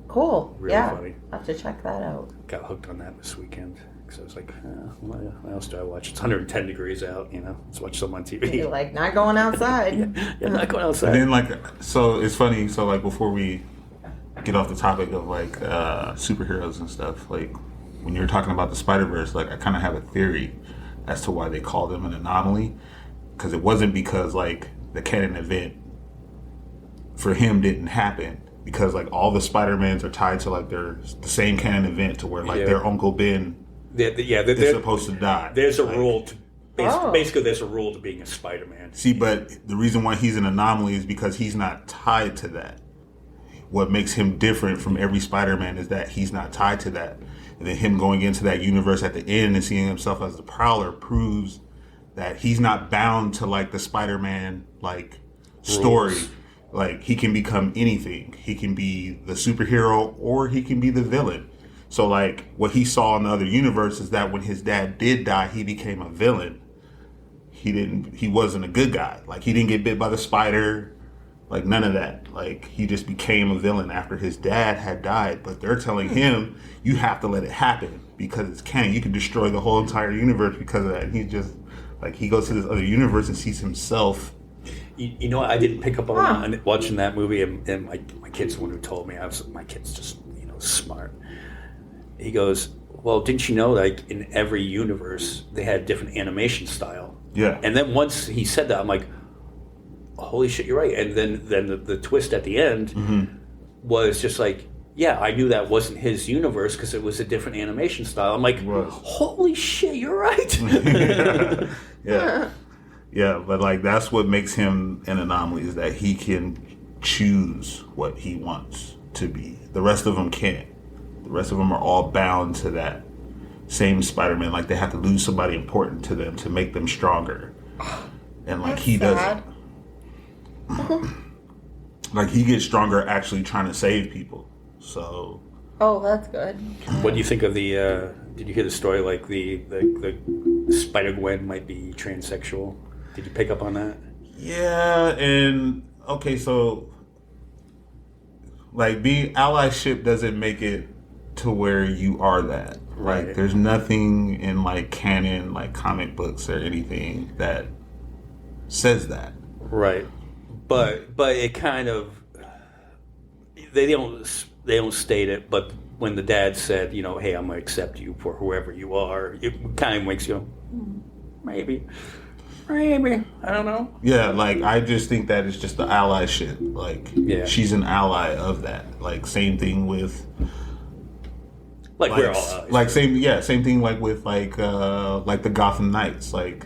Cool. Really funny. I'll have to check that out. Got hooked on that this weekend. So I was like, what else do I watch? It's 110 degrees out, let's watch some on TV. You're like, not going outside. yeah, not going outside. And then, so it's funny, so, like, before we get off the topic of, like, superheroes and stuff, like, when you're talking about the Spider-Verse, like, I kind of have a theory as to why they call them an anomaly. Because it wasn't because, like, the canon event for him didn't happen. Because, like, all the Spider-Mans are tied to, like, the same canon event to where, like, their Uncle Ben... they're supposed to die. There's a rule to basically there's a rule to being a Spider-Man. See, but the reason why he's an anomaly is because he's not tied to that. What makes him different from every Spider-Man is that he's not tied to that. And then him going into that universe at the end and seeing himself as the Prowler proves that he's not bound to like the Spider-Man like story. Like he can become anything. He can be the superhero or he can be the villain. So, like, what he saw in the other universe is that when his dad did die, he became a villain. He wasn't a good guy. Like, he didn't get bit by the spider. Like, none of that. Like, he just became a villain after his dad had died. But they're telling him, you have to let it happen because it's canon. You can destroy the whole entire universe because of that. And he just, like, he goes to this other universe and sees himself. You know what? I didn't pick up on watching that movie, and my kid's the one who told me. My kid's just, smart. He goes, well, didn't you know, like, in every universe, they had different animation style? Yeah. And then once he said that, I'm like, holy shit, you're right. And then the twist at the end was just like, yeah, I knew that wasn't his universe because it was a different animation style. I'm like, holy shit, you're right. Yeah. Yeah, but like that's what makes him an anomaly, is that he can choose what he wants to be. The rest of them can't. The rest of them are all bound to that same Spider-Man. Like they have to lose somebody important to them to make them stronger. And like he doesn't. Like he gets stronger actually trying to save people. So. Oh, that's good. What do you think of the? Did you hear the story? Like the Spider-Gwen might be transsexual. Did you pick up on that? Yeah, and okay, so like being allyship doesn't make it to where you are that. Right. Like there's nothing in like canon, like comic books or anything that says that. Right. But it kind of they don't state it, but when the dad said, hey, I'm gonna accept you for whoever you are, it kind of makes you maybe. I don't know. Yeah, like I just think that it's just the ally shit. Like she's an ally of that. Like same thing with like we're all allies. Like same thing like with like the Gotham Knights. Like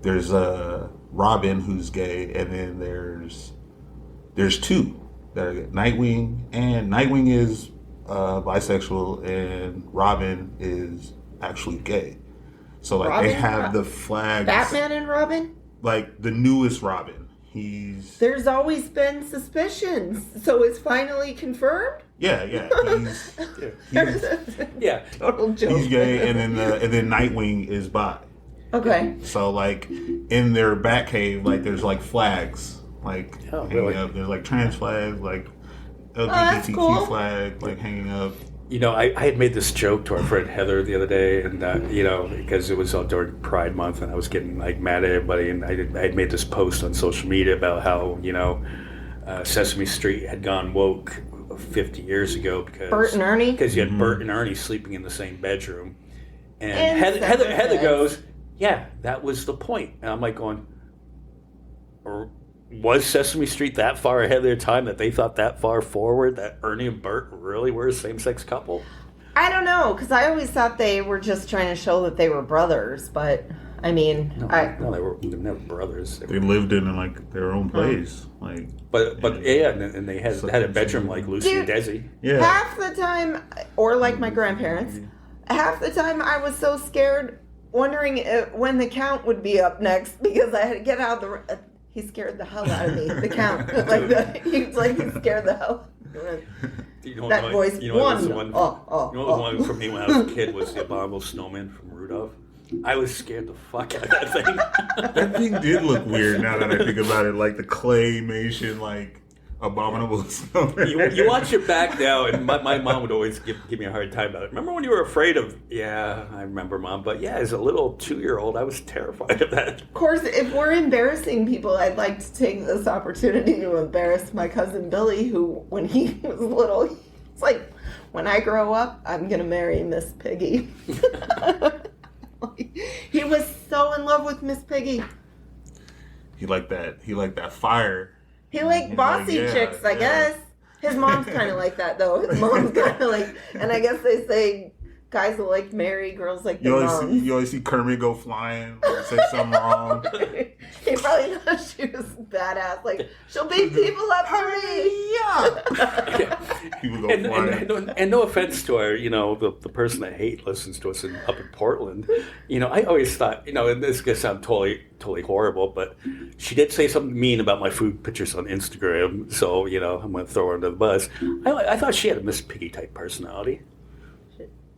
there's Robin who's gay, and then there's two that are gay. Nightwing is bisexual, and Robin is actually gay. So like Robin, they have the flags. Batman and Robin? Like the newest Robin. There's always been suspicions. So it's finally confirmed? Yeah. Yeah. Total joke. He's gay, and then Nightwing is bi. Okay. So like in their Batcave, like there's like flags, like hanging up. There's like trans flags, like LGBTQ flag, like hanging up. I had made this joke to our friend Heather the other day, and because it was during Pride Month, and I was getting like mad at everybody, and I had made this post on social media about how Sesame Street had gone woke 50 years ago because Bert and Ernie, because you had Bert and Ernie sleeping in the same bedroom, and Heather goes, yeah, that was the point, and I'm like going, was Sesame Street that far ahead of their time that they thought that far forward that Ernie and Bert really were a same-sex couple? I don't know, because I always thought they were just trying to show that they were brothers, but I mean, no, they were never brothers. They lived in like their own place, like. But and they had a bedroom like Lucy and Desi. Yeah. Half the time, or like my grandparents, half the time I was so scared, wondering when the Count would be up next because I had to get out of the. He scared the hell out of me. The Count, he scared the hell. That voice. The one for me when I was a kid was the Abominable Snowman from Rudolph. I was scared the fuck out of that thing. That thing did look weird now that I think about it, like the claymation, like Abominable Snowman. You watch it back now, and my mom would always give me a hard time about it. Remember when you were afraid of? Yeah, I remember, Mom. But yeah, as a little 2-year-old, I was terrified of that. Of course, if we're embarrassing people, I'd like to take this opportunity to embarrass my cousin Billy, who, when he was little, it's like, when I grow up, I'm gonna marry Miss Piggy. He was so in love with Miss Piggy. He liked that fire. He liked bossy chicks, I guess. His mom's kind of like that, though. His mom's kind of like, and I guess they say guys will like marry girls like their moms. You always see Kermit go flying, or say something wrong. He probably thought she was badass. Like, she'll beat people up for me. Yeah. People go flying. And no offense to our, the person I hate listens to us up in Portland. I always thought, and this could sound totally horrible, but she did say something mean about my food pictures on Instagram. So, I'm going to throw her under the bus. I thought she had a Miss Piggy type personality.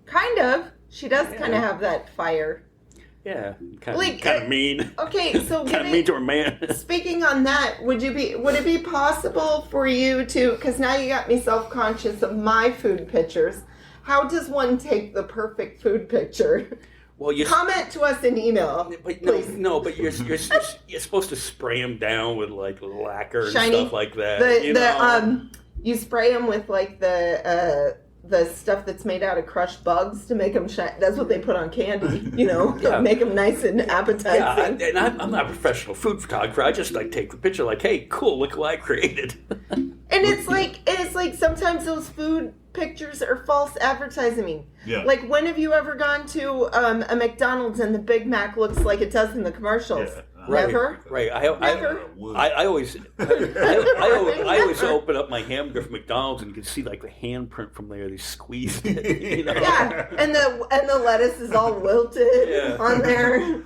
Kind of. She does kind of have that fire. Yeah, Like, kind of mean. Okay, so kind of mean to a man. speaking on that, would it be possible for you to, because now you got me self-conscious of my food pictures, how does one take the perfect food picture? Well, you comment to us in email, but please. No, but you're supposed to spray them down with like lacquer and Shiny, stuff like that. You spray them with like the stuff that's made out of crushed bugs to make them shine. That's what they put on candy, make them nice and appetizing. Yeah, and I'm not a professional food photographer. I just like take the picture, like, hey, cool, look what I created. And it's like sometimes those food pictures are false advertising. Yeah. Like, when have you ever gone to a McDonald's and the Big Mac looks like it does in the commercials? Yeah. Never. Right. Never. I always open up my hamburger from McDonald's and you can see like the handprint from there. They squeezed it. Yeah, and the lettuce is all wilted on there.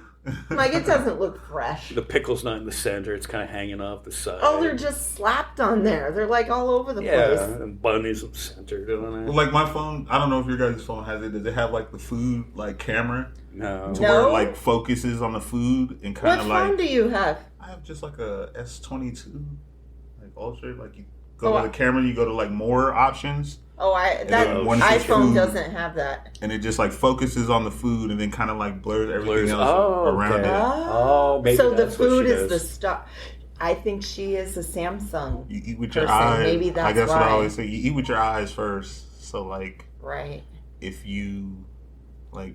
Like, it doesn't look fresh. The pickle's not in the center; it's kind of hanging off the side. Oh, they're just slapped on there. They're like all over the place. Yeah, and bun isn't centered on it. Well, like my phone, I don't know if your guys' phone has it. Does it have like the food like camera? No. Where it like focuses on the food and kind of like. What phone do you have? I have just like a S22, like Ultra. Like you go to the camera, you go to like more options. Oh, iPhone doesn't have that. And it just like focuses on the food and then kind of like blurs everything else around it. Oh, maybe so that's the food what she is the does. stuff. I think she is a Samsung. You eat with your person. eyes. Maybe that's I guess why. what I always say. You eat with your eyes first. So like, right. If you like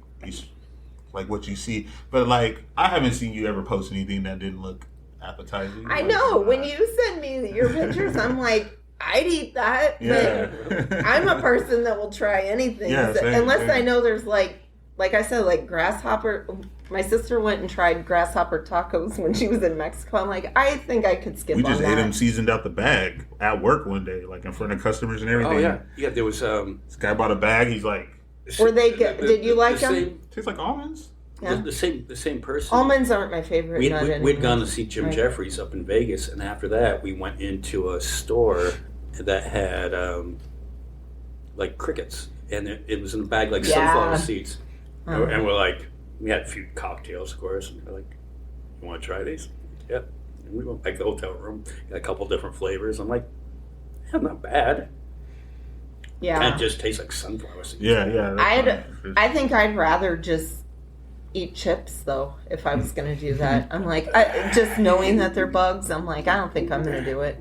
what you see, but like I haven't seen you ever post anything that didn't look appetizing. I know. When you send me your pictures, I'm like, I'd eat that. Yeah. But I'm a person that will try anything. Yeah, same, unless same. I know there's like I said, like grasshopper. My sister went and tried grasshopper tacos when she was in Mexico. I'm like, I think I could skip on that. We just ate them seasoned out the bag at work one day, like in front of customers and everything. Oh yeah. There was this guy bought a bag. He's like, were they good? Did you like them? Tastes like almonds. Yeah. The same person. Almonds aren't my favorite. We'd gone to see Jim Jeffries up in Vegas, and after that, we went into a store that had like crickets, and it was in a bag like sunflower seeds. Uh-huh. And we're like, we had a few cocktails, of course, and we're like, "You want to try these?" Yeah. And we went back to the hotel room, got a couple different flavors. I'm like, "Yeah, not bad." Yeah. And it just tastes like sunflower seeds. Yeah. I think I'd rather just eat chips, though, if I was going to do that. I'm like, just knowing that they're bugs, I'm like, I don't think I'm going to do it.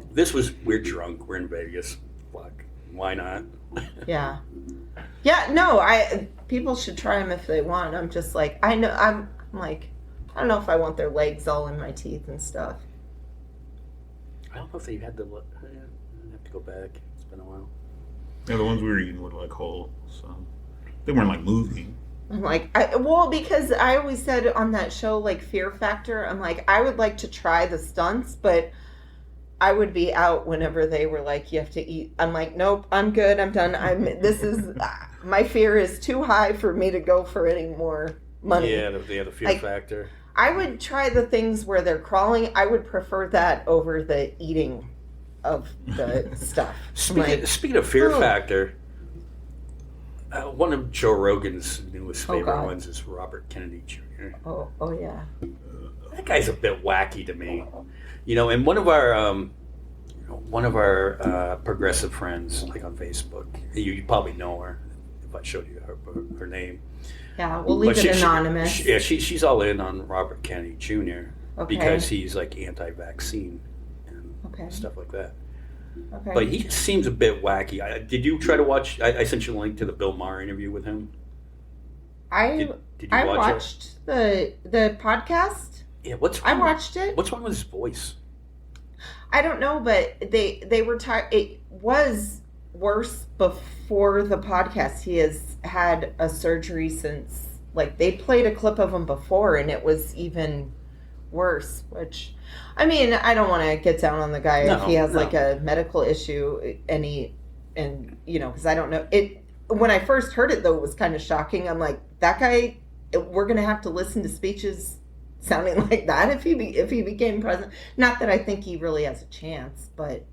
We're drunk. We're in Vegas. Like, why not? Yeah. Yeah, no, people should try them if they want. I'm just like, I'm like, I don't know if I want their legs all in my teeth and stuff. I don't know if they had the. I have to go back. It's been a while. Yeah, the ones we were eating were like whole, so they weren't like moving. I'm like, because I always said on that show, like Fear Factor, I'm like, I would like to try the stunts, but I would be out whenever they were like, you have to eat. I'm like, nope, I'm good, I'm done. My fear is too high for me to go for any more money. Yeah, the Fear Factor. I would try the things where they're crawling. I would prefer that over the eating of the stuff. Speaking of Fear Factor, one of Joe Rogan's newest favorite ones is Robert Kennedy Jr. Oh yeah. That guy's a bit wacky to me, And one of our progressive friends, like on Facebook, you probably know her if I showed you her name. Yeah, we'll leave it anonymous. She's all in on Robert Kennedy Jr. Because he's like anti-vaccine and stuff like that. Okay. But he just seems a bit wacky. Did you try to watch? I sent you a link to the Bill Maher interview with him. Did you watched the podcast. Yeah, I watched it. What's wrong with his voice? I don't know, but they were it was worse before the podcast. He has had a surgery since, like, they played a clip of him before, and it was even worse. Which, I mean, I don't want to get down on the guy if he has like a medical issue, because I don't know it. When I first heard it, though, it was kind of shocking. I'm like, that guy, we're gonna have to listen to speeches sounding like that if he became president. Not that I think he really has a chance, but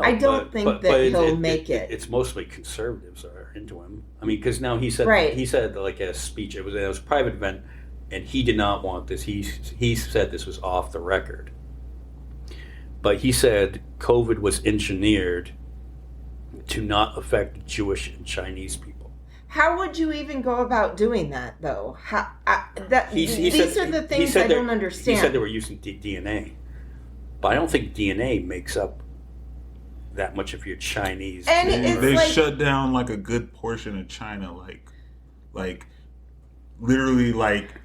I don't think that he'll make it. It's mostly conservatives are into him. I mean, because now he said like a speech. It was a private event and he did not want this. He said this was off the record. But he said COVID was engineered to not affect Jewish and Chinese people. How would you even go about doing that, though? These are the things I don't understand. He said they were using DNA. But I don't think DNA makes up that much of your Chinese. And they shut down like a good portion of China, like literally like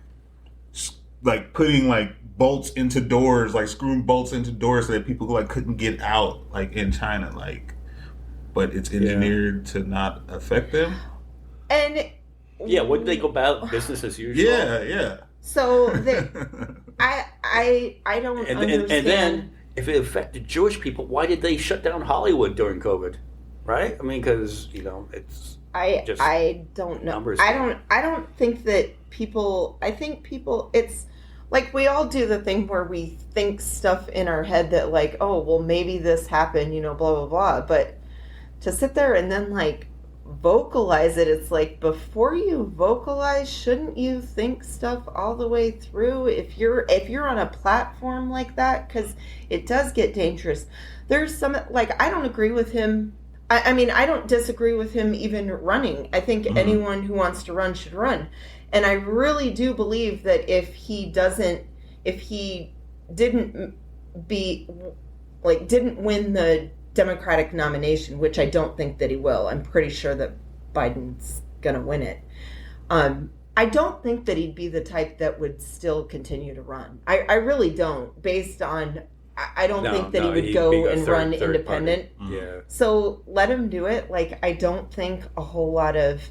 putting like bolts into doors, like screwing bolts into doors so that people like couldn't get out, like in China, like. But it's engineered to not affect them. And wouldn't they go about business as usual? Yeah. So I don't understand. And then if it affected Jewish people, why did they shut down Hollywood during COVID? Right? I mean, because it's I don't know. I don't think that people. I think people. It's like we all do the thing where we think stuff in our head that like, oh well, maybe this happened, blah blah blah. But to sit there and then like vocalize it, it's like before you vocalize, shouldn't you think stuff all the way through? If you're on a platform like that, because it does get dangerous. There's some like I don't agree with him. I mean, I don't disagree with him even running. I think anyone who wants to run should run. And I really do believe that if he didn't win the Democratic nomination, which I don't think that he will. I'm pretty sure that Biden's going to win it. I don't think that he'd be the type that would still continue to run. I really don't, based on, I don't think that he would go and run independent. Yeah. So let him do it. Like, I don't think a whole lot of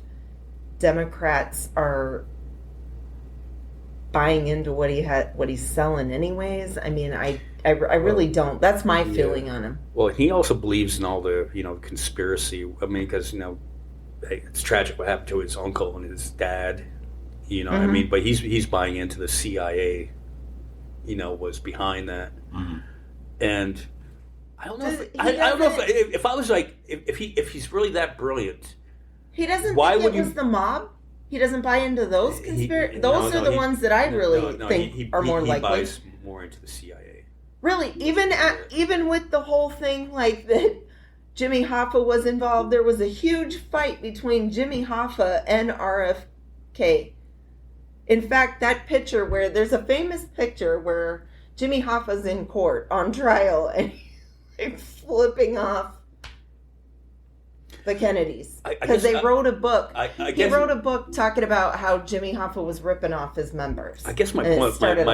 Democrats are buying into what he's selling anyways. I mean, I really don't. That's my feeling on him. Well, he also believes in all the, conspiracy. I mean, because, hey, it's tragic what happened to his uncle and his dad, what I mean? But he's buying into the CIA, was behind that. Mm-hmm. And I don't know if I was like, if he's really that brilliant. He doesn't think it was the mob? He doesn't buy into those conspiracy. Those are the ones that I really think are more likely. He buys more into the CIA. Really, even with the whole thing like that, Jimmy Hoffa was involved. There was a huge fight between Jimmy Hoffa and RFK. In fact, that picture where there's a famous picture where Jimmy Hoffa's in court on trial and he's flipping off the Kennedys because they wrote a book. He wrote a book talking about how Jimmy Hoffa was ripping off his members. I guess my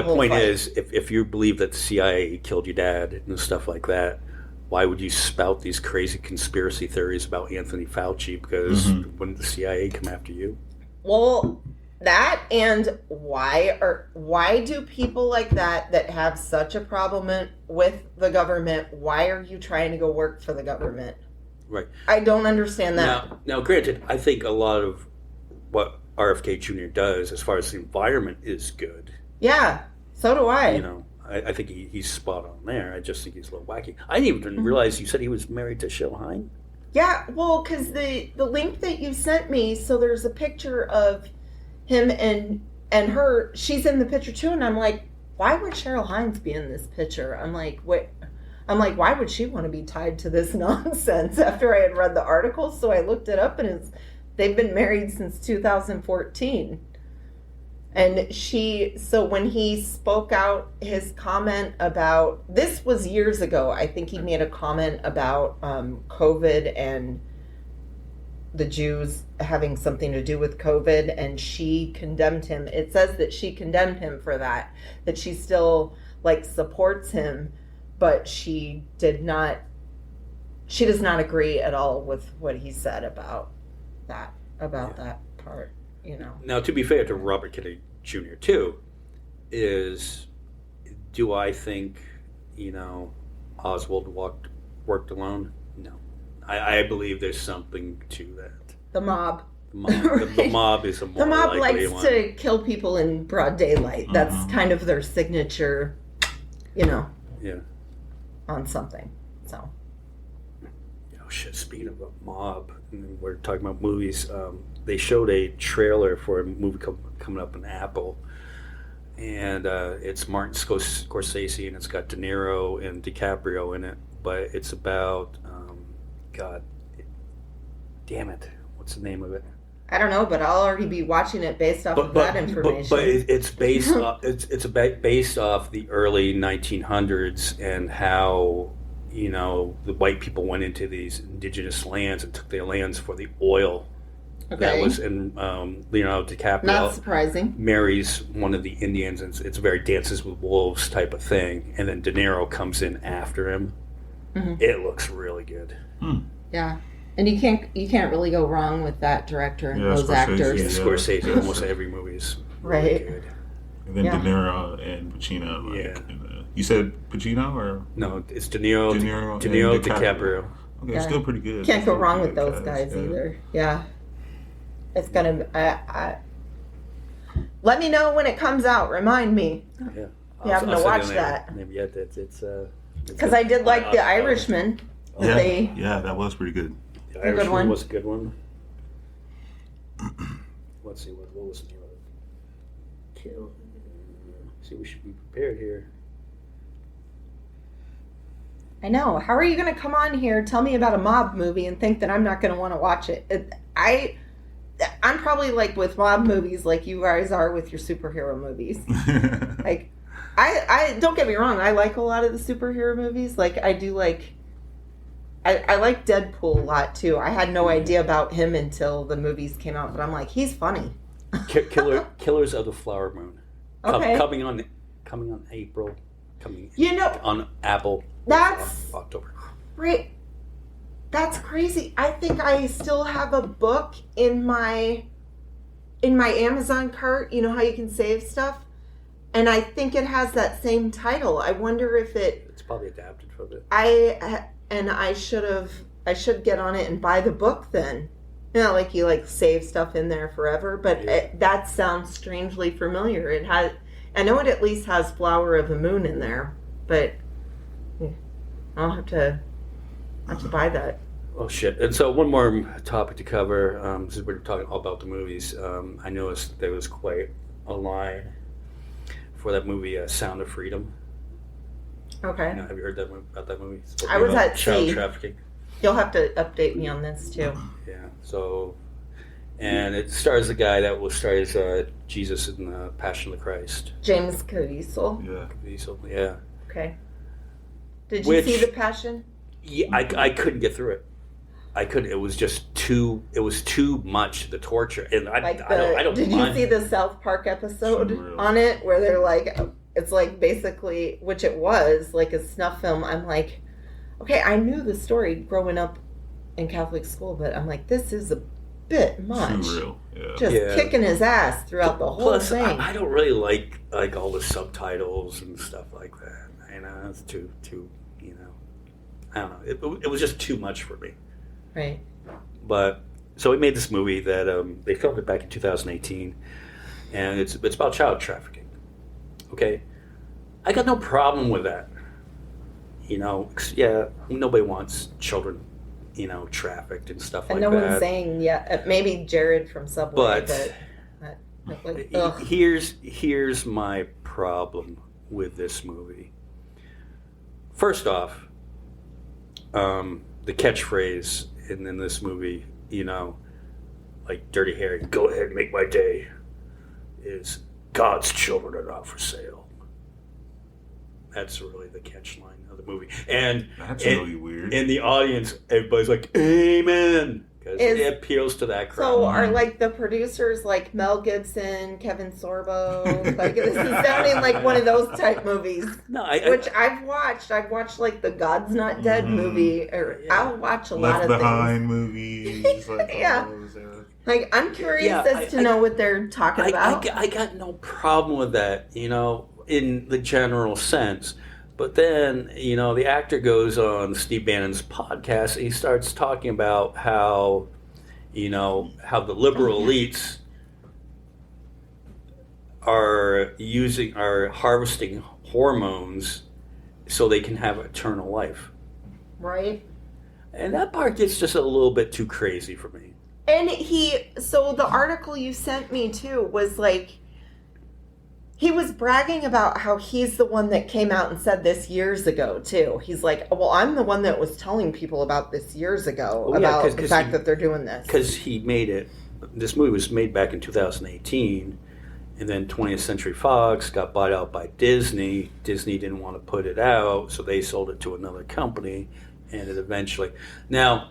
point is, if you believe that the CIA killed your dad and stuff like that, why would you spout these crazy conspiracy theories about Anthony Fauci? Because wouldn't the CIA come after you? Well, that and why do people like that have such a problem with the government? Why are you trying to go work for the government? Right. I don't understand that. Now, granted, I think a lot of what RFK Jr. does as far as the environment is good. Yeah, so do I. I think he's spot on there. I just think he's a little wacky. I didn't even realize you said he was married to Cheryl Hine. Yeah, well, because the link that you sent me, so there's a picture of him and her. She's in the picture too, and I'm like, why would Cheryl Hines be in this picture? I'm like, what? I'm like, why would she want to be tied to this nonsense after I had read the article? So I looked it up, and they've been married since 2014. And so when he spoke out his comment about, this was years ago, I think he made a comment about COVID and the Jews having something to do with COVID, and she condemned him. It says that she condemned him for that she still supports him, but she does not agree at all with what he said about that part, Now, to be fair to Robert Kennedy Jr. too, do I think, Oswald worked alone? No. I believe there's something to that. The mob. Right. The mob is a more The mob likely likes to kill people in broad daylight. That's kind of their signature, Yeah. on something. So. Oh shit! Speaking of a mob, and we're talking about movies. They showed a trailer for a movie coming up on Apple and it's Martin Scorsese, and it's got De Niro and DiCaprio in it. But it's about God, damn it, what's the name of it? I don't know, but I'll already be watching it based off of that information. But it's based off, based off the early 1900s and how the white people went into these indigenous lands and took their lands for the oil. Okay. That was in Leonardo DiCaprio. Not surprising. Marries one of the Indians, and it's a very Dances with Wolves type of thing. And then De Niro comes in after him. Mm-hmm. It looks really good. Yeah. And you can't really go wrong with that director and those actors. Yeah, Scorsese, almost every movie is really good. And then De Niro and Pacino. You said Pacino or no? It's De Niro, DiCaprio. Okay, still pretty good. Can't go wrong with those guys either. Yeah, it's gonna. Let me know when it comes out. Remind me. Yeah, you having to watch that? Maybe yet it's because I did like The Irishman. Yeah, that was pretty good. The Irishman was a good one. Let's see, what was the name of it? See, we should be prepared here. I know. How are you going to come on here, tell me about a mob movie, and think that I'm not going to want to watch it? I'm probably like with mob movies like you guys are with your superhero movies. Like, I don't get me wrong, I like a lot of the superhero movies. Like, I do like... I like Deadpool a lot too. I had no idea about him until the movies came out, but I'm like, he's funny. Killers of the Flower Moon. Okay. Coming on April. On Apple. That's October. Right. That's crazy. I think I still have a book in my Amazon cart. You know how you can save stuff? And I think it has that same title. I wonder if it's probably adapted from it. I should get on it and buy the book then. Like you save stuff in there forever, but that sounds strangely familiar. I know it at least has Flower of the Moon in there, but I'll have to buy that. Oh shit! And so one more topic to cover. Since we're talking all about the movies, I noticed there was quite a line for that movie, Sound of Freedom. Okay. Have you heard about that movie? I was at child sea. Trafficking. You'll have to update me on this too. Yeah. So, and it stars the guy that will star as Jesus in the Passion of the Christ. James Caviezel. Yeah. Caviezel. Yeah. Okay. Did you see the Passion? Yeah, I couldn't get through it. I couldn't. It was just too. It was too much. The torture, and I don't. Did you see the South Park episode on it where they're like? It's like basically, which it was, like a snuff film. I'm like, okay, I knew the story growing up in Catholic school, but I'm like, this is a bit much. Too real. Yeah. Just kicking his ass throughout the whole thing. I don't really like all the subtitles and stuff like that. It's too, I don't know. It was just too much for me. Right. But, so we made this movie that they filmed it back in 2018, and it's about child trafficking. Okay, I got no problem with that. Nobody wants children, trafficked and stuff like that. And no one's saying, maybe Jared from Subway, but here's my problem with this movie. First off, the catchphrase in this movie, like Dirty Harry, go ahead and make my day, is God's children are not for sale. That's really the catch line of the movie. And that's really weird. In the audience, everybody's like, amen. Because it appeals to that crowd. So are the producers like Mel Gibson, Kevin Sorbo? This is sounding like one of those type movies. No, which I've watched. I've watched the God's Not Dead movie. I'll watch a lot of Left Behind movies. Yeah. I'm curious to know what they're talking about. I got no problem with that, in the general sense. But then, the actor goes on Steve Bannon's podcast and he starts talking about how, how the liberal elites are harvesting hormones so they can have eternal life. Right. And that part gets just a little bit too crazy for me. And so the article you sent me too was He was bragging about how he's the one that came out and said this years ago, too. He's like, well, I'm the one that was telling people about this years ago, about the fact that they're doing this. Because he made it. This movie was made back in 2018, and then 20th Century Fox got bought out by Disney. Disney didn't want to put it out, so they sold it to another company, and it eventually... Now,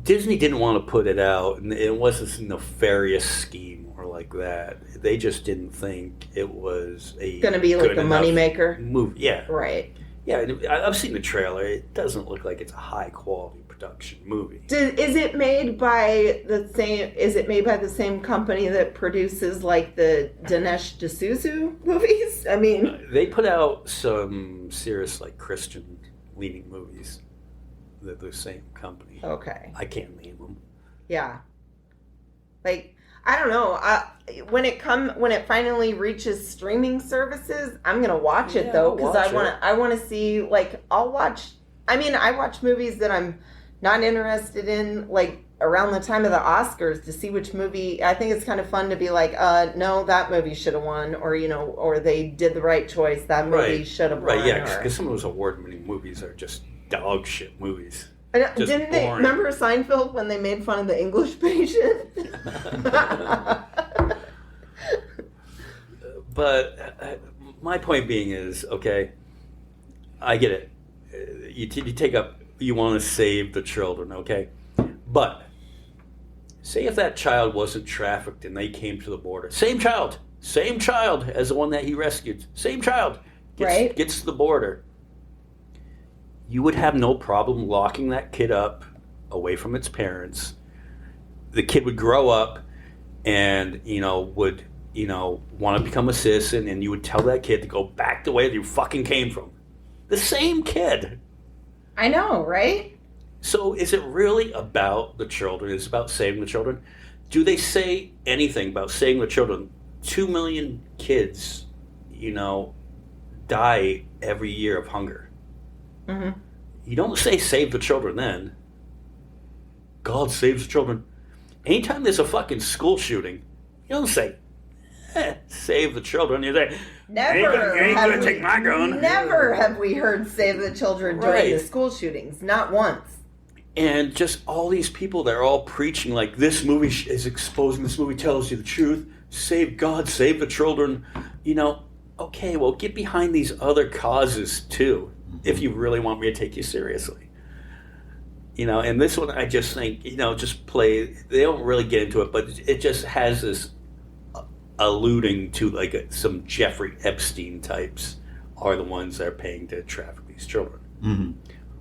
Disney didn't want to put it out, and it wasn't a nefarious scheme or like that. They just didn't think it was going to be like a moneymaker movie. Yeah, right. Yeah, I've seen the trailer. It doesn't look like it's a high quality production movie. Is it made by the same? Is it made by the same company that produces like the Dinesh D'Souza movies? I mean, they put out some serious like Christian leaning movies. They're the same company. Okay. I can't name them. Yeah. Like, I don't know. When it finally reaches streaming services, I'm gonna watch it though, because I want to see, like, I watch movies that I'm not interested in, like, around the time of the Oscars to see which movie. I think it's kind of fun to be like, no, that movie should have won, or or they did the right choice. That movie should have won. Right, yeah, because some of those award-winning movies are just dog shit movies. Didn't they remember Seinfeld when they made fun of the English patient? But my point being is, okay, I get it. You want to save the children, okay? But say if that child wasn't trafficked and they came to the border, same child as the one that he rescued, same child gets to the border. You would have no problem locking that kid up away from its parents. The kid would grow up and, would want to become a citizen, and you would tell that kid to go back the way that you fucking came from. The same kid. I know, right? So is it really about the children? Is it about saving the children? Do they say anything about saving the children? 2 million kids, die every year of hunger. Mm-hmm. You don't say save the children then. God saves the children. Anytime there's a fucking school shooting, you don't say, save the children. You say, never ain't gonna take my gun. Never have we heard save the children during the school shootings. Not once. And just all these people that are all preaching like this movie is exposing, this movie tells you the truth. Save God, save the children. Okay, well, get behind these other causes too, if you really want me to take you seriously. And this one, I just think, just play, they don't really get into it, but it just has this alluding to like some Jeffrey Epstein types are the ones that are paying to traffic these children. Mm-hmm.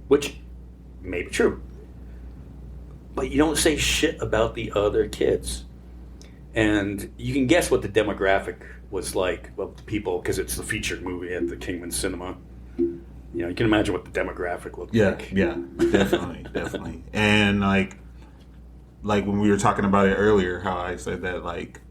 Which may be true. But you don't say shit about the other kids. And you can guess what the demographic was like of the people, because it's the featured movie at the Kingman Cinema. You can imagine what the demographic looked like. Yeah, definitely. And like when we were talking about it earlier, how I said that like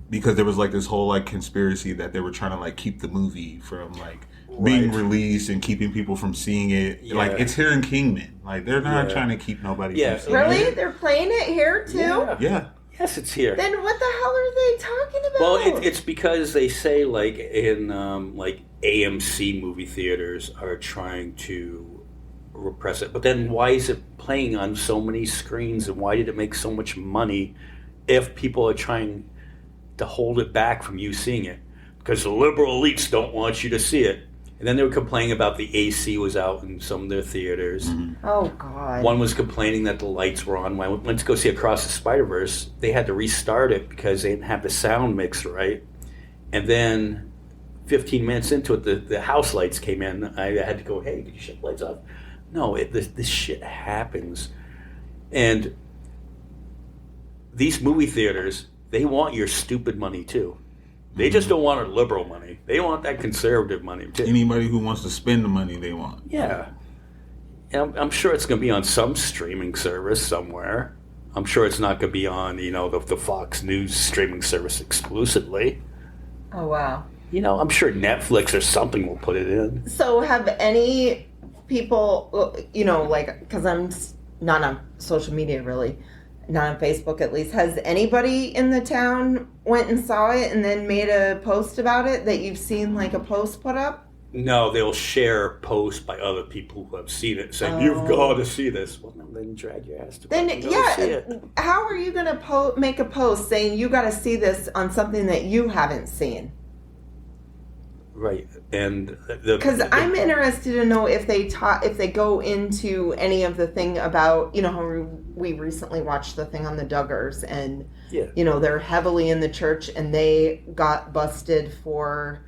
because there was like this whole like conspiracy that they were trying to like keep the movie from like being released and keeping people from seeing it. Yeah. Like it's here in Kingman. Like they're not trying to keep nobody from seeing it. Really? They're playing it here too? Yeah. Yes, it's here. Then what the hell are they talking about? Well, it's because they say like in like AMC movie theaters are trying to repress it. But then why is it playing on so many screens, and why did it make so much money if people are trying to hold it back from you seeing it? Because the liberal elites don't want you to see it. And then they were complaining about the AC was out in some of their theaters. Mm-hmm. Oh, God. One was complaining that the lights were on. When I went to go see Across the Spider-Verse, they had to restart it because they didn't have the sound mix right. And then 15 minutes into it, the house lights came in. I had to go, hey, did you shut the lights off? No, this shit happens. And these movie theaters, they want your stupid money too. They just don't want our liberal money. They want that conservative money too. Anybody who wants to spend the money they want. Yeah. And I'm sure it's going to be on some streaming service somewhere. I'm sure it's not going to be on, the Fox News streaming service exclusively. Oh, wow. I'm sure Netflix or something will put it in. So have any people, because I'm not on social media really, not on Facebook at least. Has anybody in the town went and saw it and then made a post about it that you've seen, like a post put up? No, they'll share posts by other people who have seen it, saying, "You've got to see this." Well, no, then drag your ass to Then go see it. how are you going to make a post saying you got to see this on something that you haven't seen? Right, and because I'm interested to know if they go into any of the thing about, you know, how we recently watched the thing on the Duggars, and you know, they're heavily in the church and they got busted for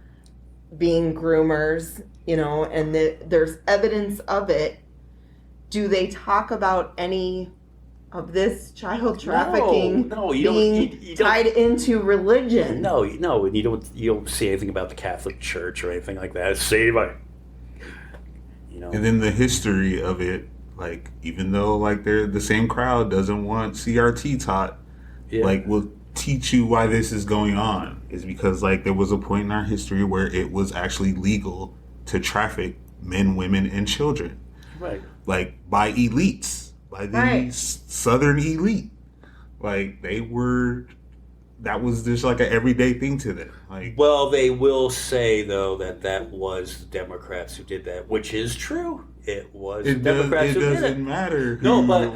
being groomers, you know, and there's evidence of it. Do they talk about any of this child trafficking being tied into religion? No, and you don't see anything about the Catholic Church or anything like that. Say by, you know. And then the history of it, like, even though like they're the same crowd doesn't want CRT taught, like, we'll teach you why this is going on, is because like there was a point in our history where it was actually legal to traffic men, women, and children, right? Like by elites, by the Southern elite, like that was just like an everyday thing to them. Like, well, they will say though that was the Democrats who did that, which is true. It was Democrats who did it. It doesn't matter. No, but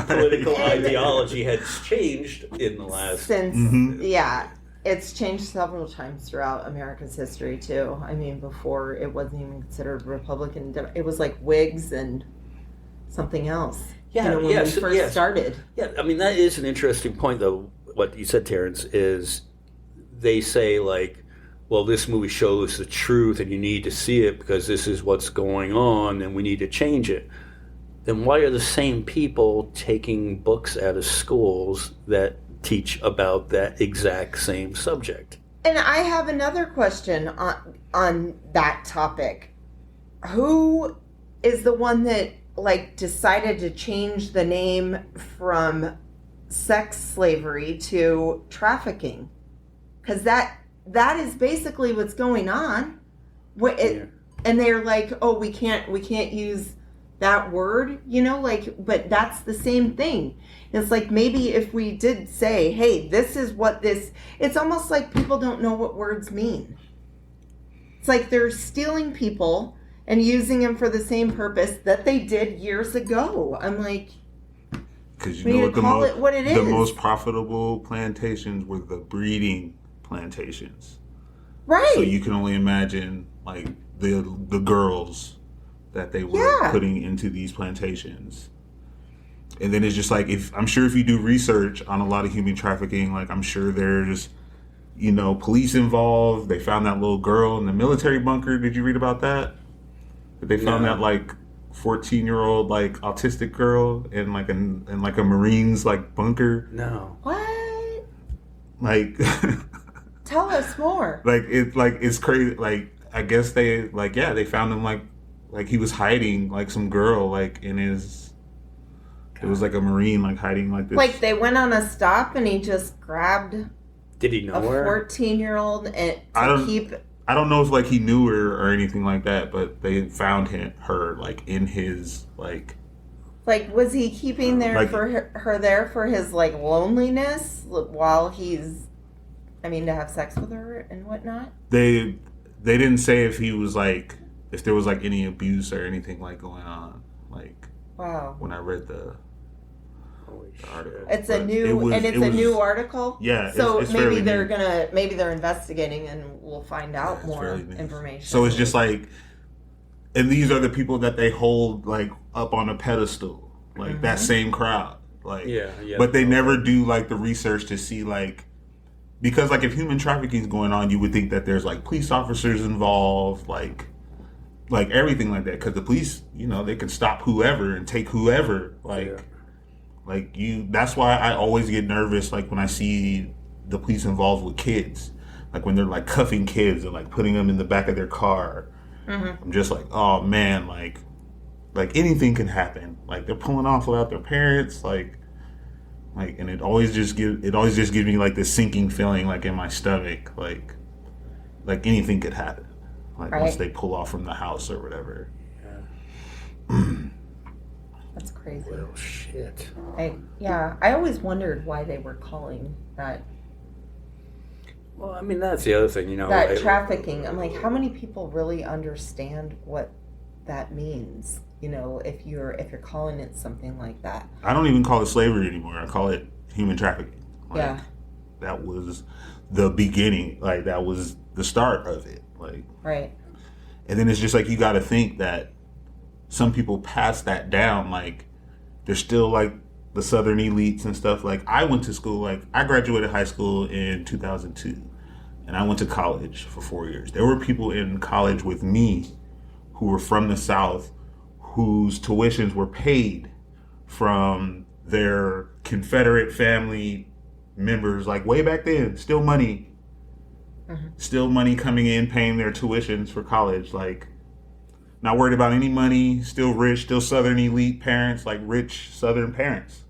political ideology has changed in the last it's changed several times throughout America's history too. I mean, before it wasn't even considered Republican. It was like Whigs and something else. Yeah, you know, when we first started. Yeah, I mean, that is an interesting point though. What you said, Terrance, is they say like, well, this movie shows the truth and you need to see it because this is what's going on and we need to change it. Then why are the same people taking books out of schools that teach about that exact same subject? And I have another question on that topic. Who is the one that like decided to change the name from sex slavery to trafficking? Because that is basically what's going on. And they're like, oh, we can't use that word, you know, like, but that's the same thing. It's like, maybe if we did say, hey, this is what this, it's almost like people don't know what words mean. It's like they're stealing people and using them for the same purpose that they did years ago. I'm like, because you know what the most profitable plantations were the breeding plantations, right? So you can only imagine like the girls that they were putting into these plantations. And then it's just like, I'm sure if you do research on a lot of human trafficking, like I'm sure there's, you know, police involved. They found that little girl in the military bunker. Did you read about that? They found that like 14-year-old like autistic girl in like a Marines like bunker. No. What? Like tell us more. It's crazy. Like I guess they found him like he was hiding like some girl like in his. It was like a Marine like hiding like this. Like they went on a stop and he just grabbed. Did he know her? 14-year-old and I don't know if like he knew her or anything like that, but they found her like in his like. Like, was he keeping her there for his like loneliness while he's, to have sex with her and whatnot? They didn't say if he was like, if there was like any abuse or anything like going on. Like, wow. When I read the article, it's a new article. Yeah. So maybe they're investigating and we'll find out more information. So it's just like, and these are the people that they hold like up on a pedestal, like that same crowd. Like, but they never do like the research to see like, because like if human trafficking is going on, you would think that there's like police officers involved, like everything like that. Because the police, you know, they can stop whoever and take whoever. That's why I always get nervous like when I see the police involved with kids, like when they're like cuffing kids and like putting them in the back of their car. I'm just like, oh man, like anything can happen. Like they're pulling off without their parents, like, and it always just gives me like this sinking feeling like in my stomach, like anything could happen, like once they pull off from the house or whatever. That's crazy. crazy. Well, shit. I always wondered why they were calling that Well, I mean, that's the other thing, you know. that trafficking. I'm like, how many people really understand what that means? You know, if you're calling it something like that. I don't even call it slavery anymore. I call it human trafficking. Like, yeah. That was the beginning. Like, that was the start of it. Like, right. And then it's just like, you got to think that some people pass that down. Like, there's still like the Southern elites and stuff. Like, I went to school, like, I graduated high school in 2002, and I went to college for 4 years. There were people in college with me who were from the South whose tuitions were paid from their Confederate family members, like way back then. Still money. Mm-hmm. Still money coming in, paying their tuitions for college. Like, not worried about any money, still rich, still Southern elite parents, like rich Southern parents.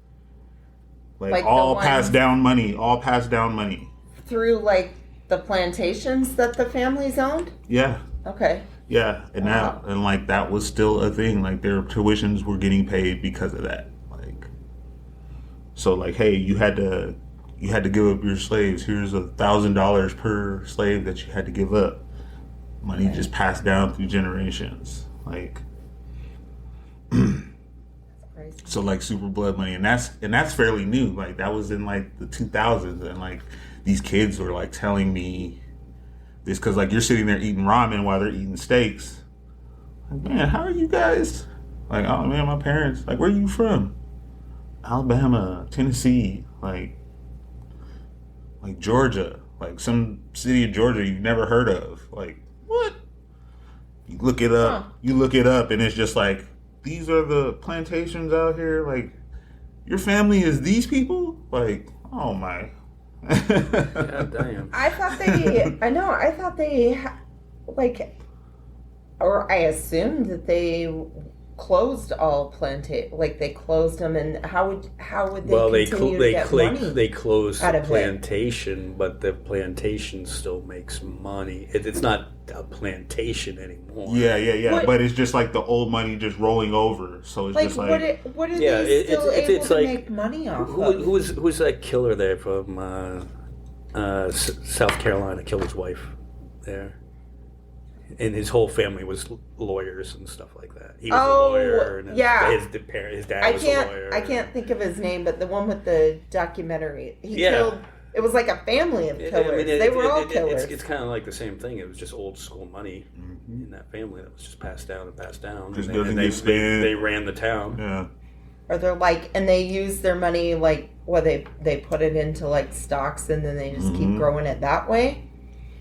Like all passed down money, Through like the plantations that the families owned? Yeah. Okay. Yeah, and that was still a thing. Like, their tuitions were getting paid because of that. Like, so like, hey, you had to give up your slaves. Here's $1,000 per slave that you had to give up. Money just passed down through generations. Like, so like super blood money, and that's fairly new. Like, that was in like the 2000s, and like these kids were like telling me this, because like you're sitting there eating ramen while they're eating steaks. Like, man, how are you guys? Like, oh man, my parents. Like, where are you from? Alabama, Tennessee, like Georgia, like some city of Georgia you've never heard of. Like, what? You look it up. You look it up, and it's just like, these are the plantations out here. Like, your family is these people. Like, oh my. God damn. I thought they or I assumed that they closed all like they closed them, and how would they continue to get money? They closed the plantation, but the plantation still makes money. It's not a plantation anymore. Yeah. But it's just like the old money just rolling over. So it's like, just like, what are they still able to make money off of? Who's that killer there from South Carolina? Killed his wife there, and his whole family was lawyers and stuff like that. He was a lawyer, and his dad was a lawyer. I can't think of his name, but the one with the documentary, he killed. It was like a family of killers. I mean, they were all killers. It's kind of like the same thing. It was just old school money in that family that was just passed down and passed down. Just and they ran the town. Yeah. Or they're like, and they use their money like, they put it into like stocks, and then they just keep growing it that way.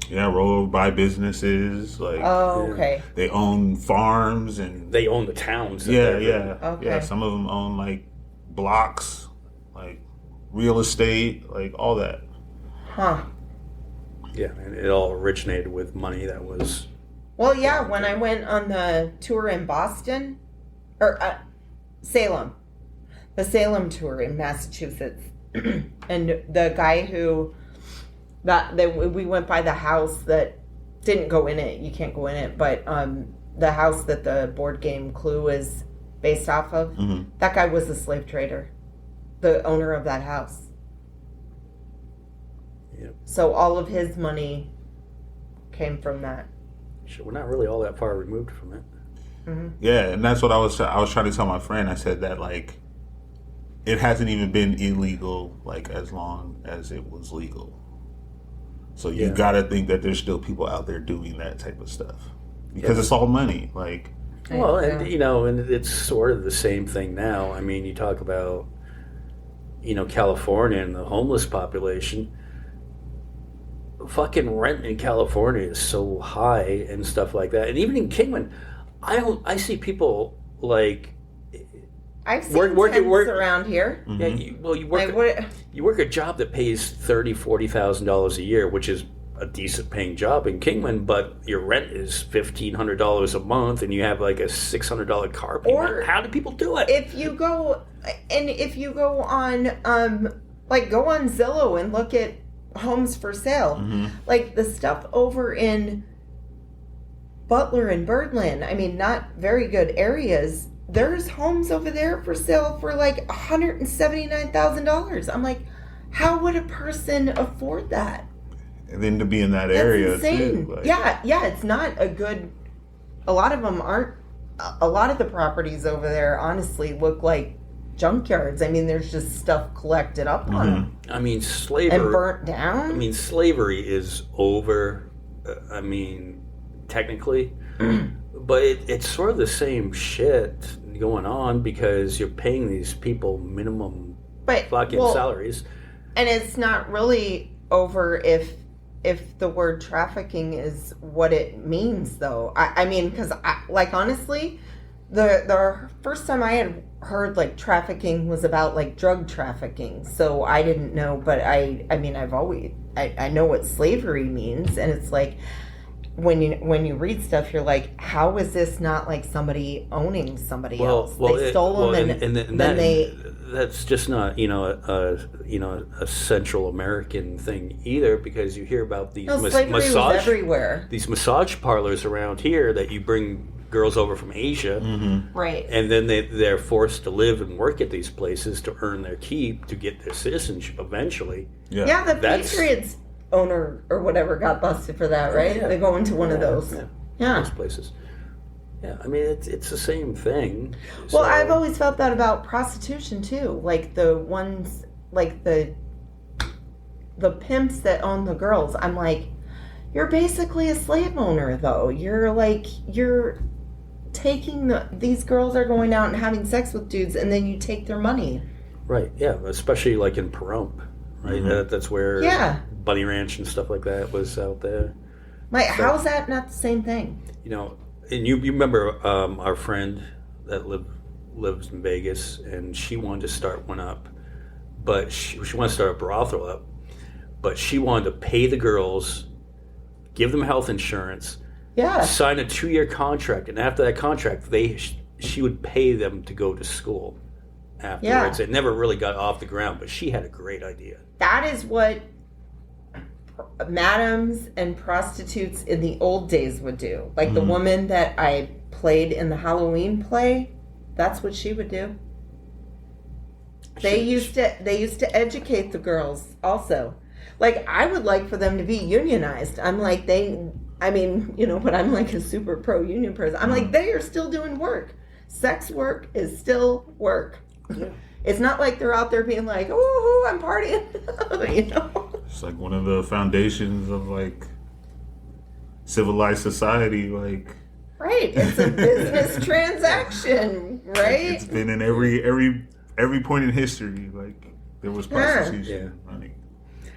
Yeah, roll over by businesses. Like, okay. They own farms, and they own the towns. Yeah. Okay. Yeah, some of them own like blocks, like real estate, like all that. Huh. Yeah, and it all originated with money that was... Well, yeah, when I went on the tour in Boston, or Salem, the Salem tour in Massachusetts, and the guy we went by the house that didn't go in it, you can't go in it, but the house that the board game Clue is based off of, that guy was a slave trader, the owner of that house. Yep. So all of his money came from that. Sure, we're not really all that far removed from it. Mm-hmm. Yeah, and that's what I was trying to tell my friend. I said that, like, it hasn't even been illegal, like, as long as it was legal. So you got to think that there's still people out there doing that type of stuff, because it's all money. Like, well, and and it's sort of the same thing now. I mean, you talk about California and the homeless population. Fucking rent in California is so high and stuff like that, and even in Kingman, I see people like I've seen tents around here. Yeah, you work a job that pays $30,000-$40,000 a year, which is a decent paying job in Kingman, but your rent is $1,500 a month, and you have like a $600 car payment. How do people do it? If you go on go on Zillow and look at homes for sale, like the stuff over in Butler and Birdland, I mean, not very good areas, there's homes over there for sale for like $179,000. I'm like, how would a person afford that? And then to be in that area insane. too. Like, yeah, it's not a good. A lot of them aren't. A lot of the properties over there, honestly, look like junkyards. I mean, there's just stuff collected up on them. I mean, slavery and burnt down. I mean, slavery is over. Technically, but it's sort of the same shit going on because you're paying these people minimum fucking salaries, and it's not really over if the word trafficking is what it means, though. I mean, because like honestly, the first time I had heard like trafficking was about like drug trafficking, so I didn't know. But I mean, I know what slavery means, and it's like when you read stuff, you're like, how is this not like somebody owning somebody else? They stole them, and then they. That's just not a Central American thing either, because you hear about these these massage parlors around here that you bring girls over from Asia, right? And then they're forced to live and work at these places to earn their keep to get their citizenship eventually. Yeah, the Patriots owner or whatever got busted for that, right? Yeah. They go into one of those. Yeah. Those places. Yeah, I mean, it's the same thing. Well, I've always felt that about prostitution, too. Like, the ones, like, the pimps that own the girls. I'm like, you're basically a slave owner, though. You're taking these girls are going out and having sex with dudes, and then you take their money. Right, yeah, especially, like, in Pahrump, right? That's where Bunny Ranch and stuff like that was out there. Like, how's that not the same thing? You know... And you remember our friend that lives in Vegas, and she wanted to start one up, but she wanted to start a brothel up, but she wanted to pay the girls, give them health insurance, sign a 2-year contract, and after that contract, she would pay them to go to school afterwards. It never really got off the ground, but she had a great idea. That is what madams and prostitutes in the old days would do. Like the woman that I played in the Halloween play, that's what she would do. They used to educate the girls also. Like, I would like for them to be unionized. I'm like, but I'm like a super pro union person. I'm like, they are still doing work. Sex work is still work. Yeah. It's not like they're out there being like, oh, I'm partying, It's like one of the foundations of like civilized society, like. Right, it's a business transaction, right? It's been in every point in history, like there was prostitution running.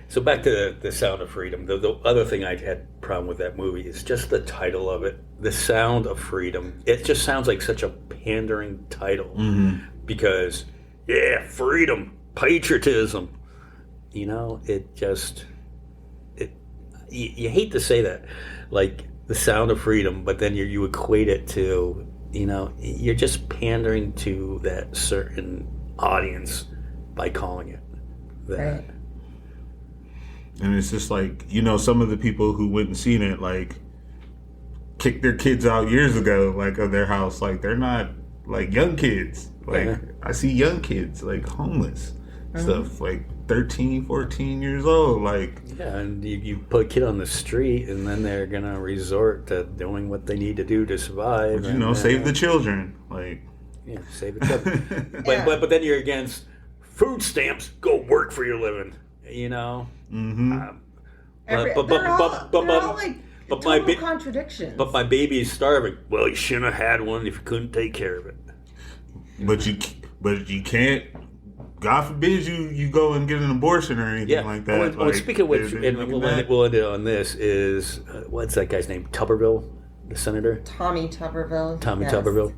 So back to the Sound of Freedom. The other thing I had a problem with that movie is just the title of it, The Sound of Freedom. It just sounds like such a pandering title because. Yeah, freedom, patriotism. You hate to say that, like the sound of freedom, but then you equate it to, you're just pandering to that certain audience by calling it that. Right. And it's just like, some of the people who went and seen it, like, kicked their kids out years ago, like, of their house. Like, they're not, like, young kids. Like, I see young kids, like, homeless stuff, like 13, 14 years old, like... Yeah, and you put a kid on the street, and then they're going to resort to doing what they need to do to survive. But, save the children, like... Yeah, save the children. But then you're against food stamps, go work for your living, contradictions. But my baby is starving. Well, you shouldn't have had one if you couldn't take care of it. But you can't. God forbid you go and get an abortion or anything like that. Well, speaking of which, and we'll end it on this, is what's that guy's name? Tuberville, the senator? Tommy Tuberville. Tuberville.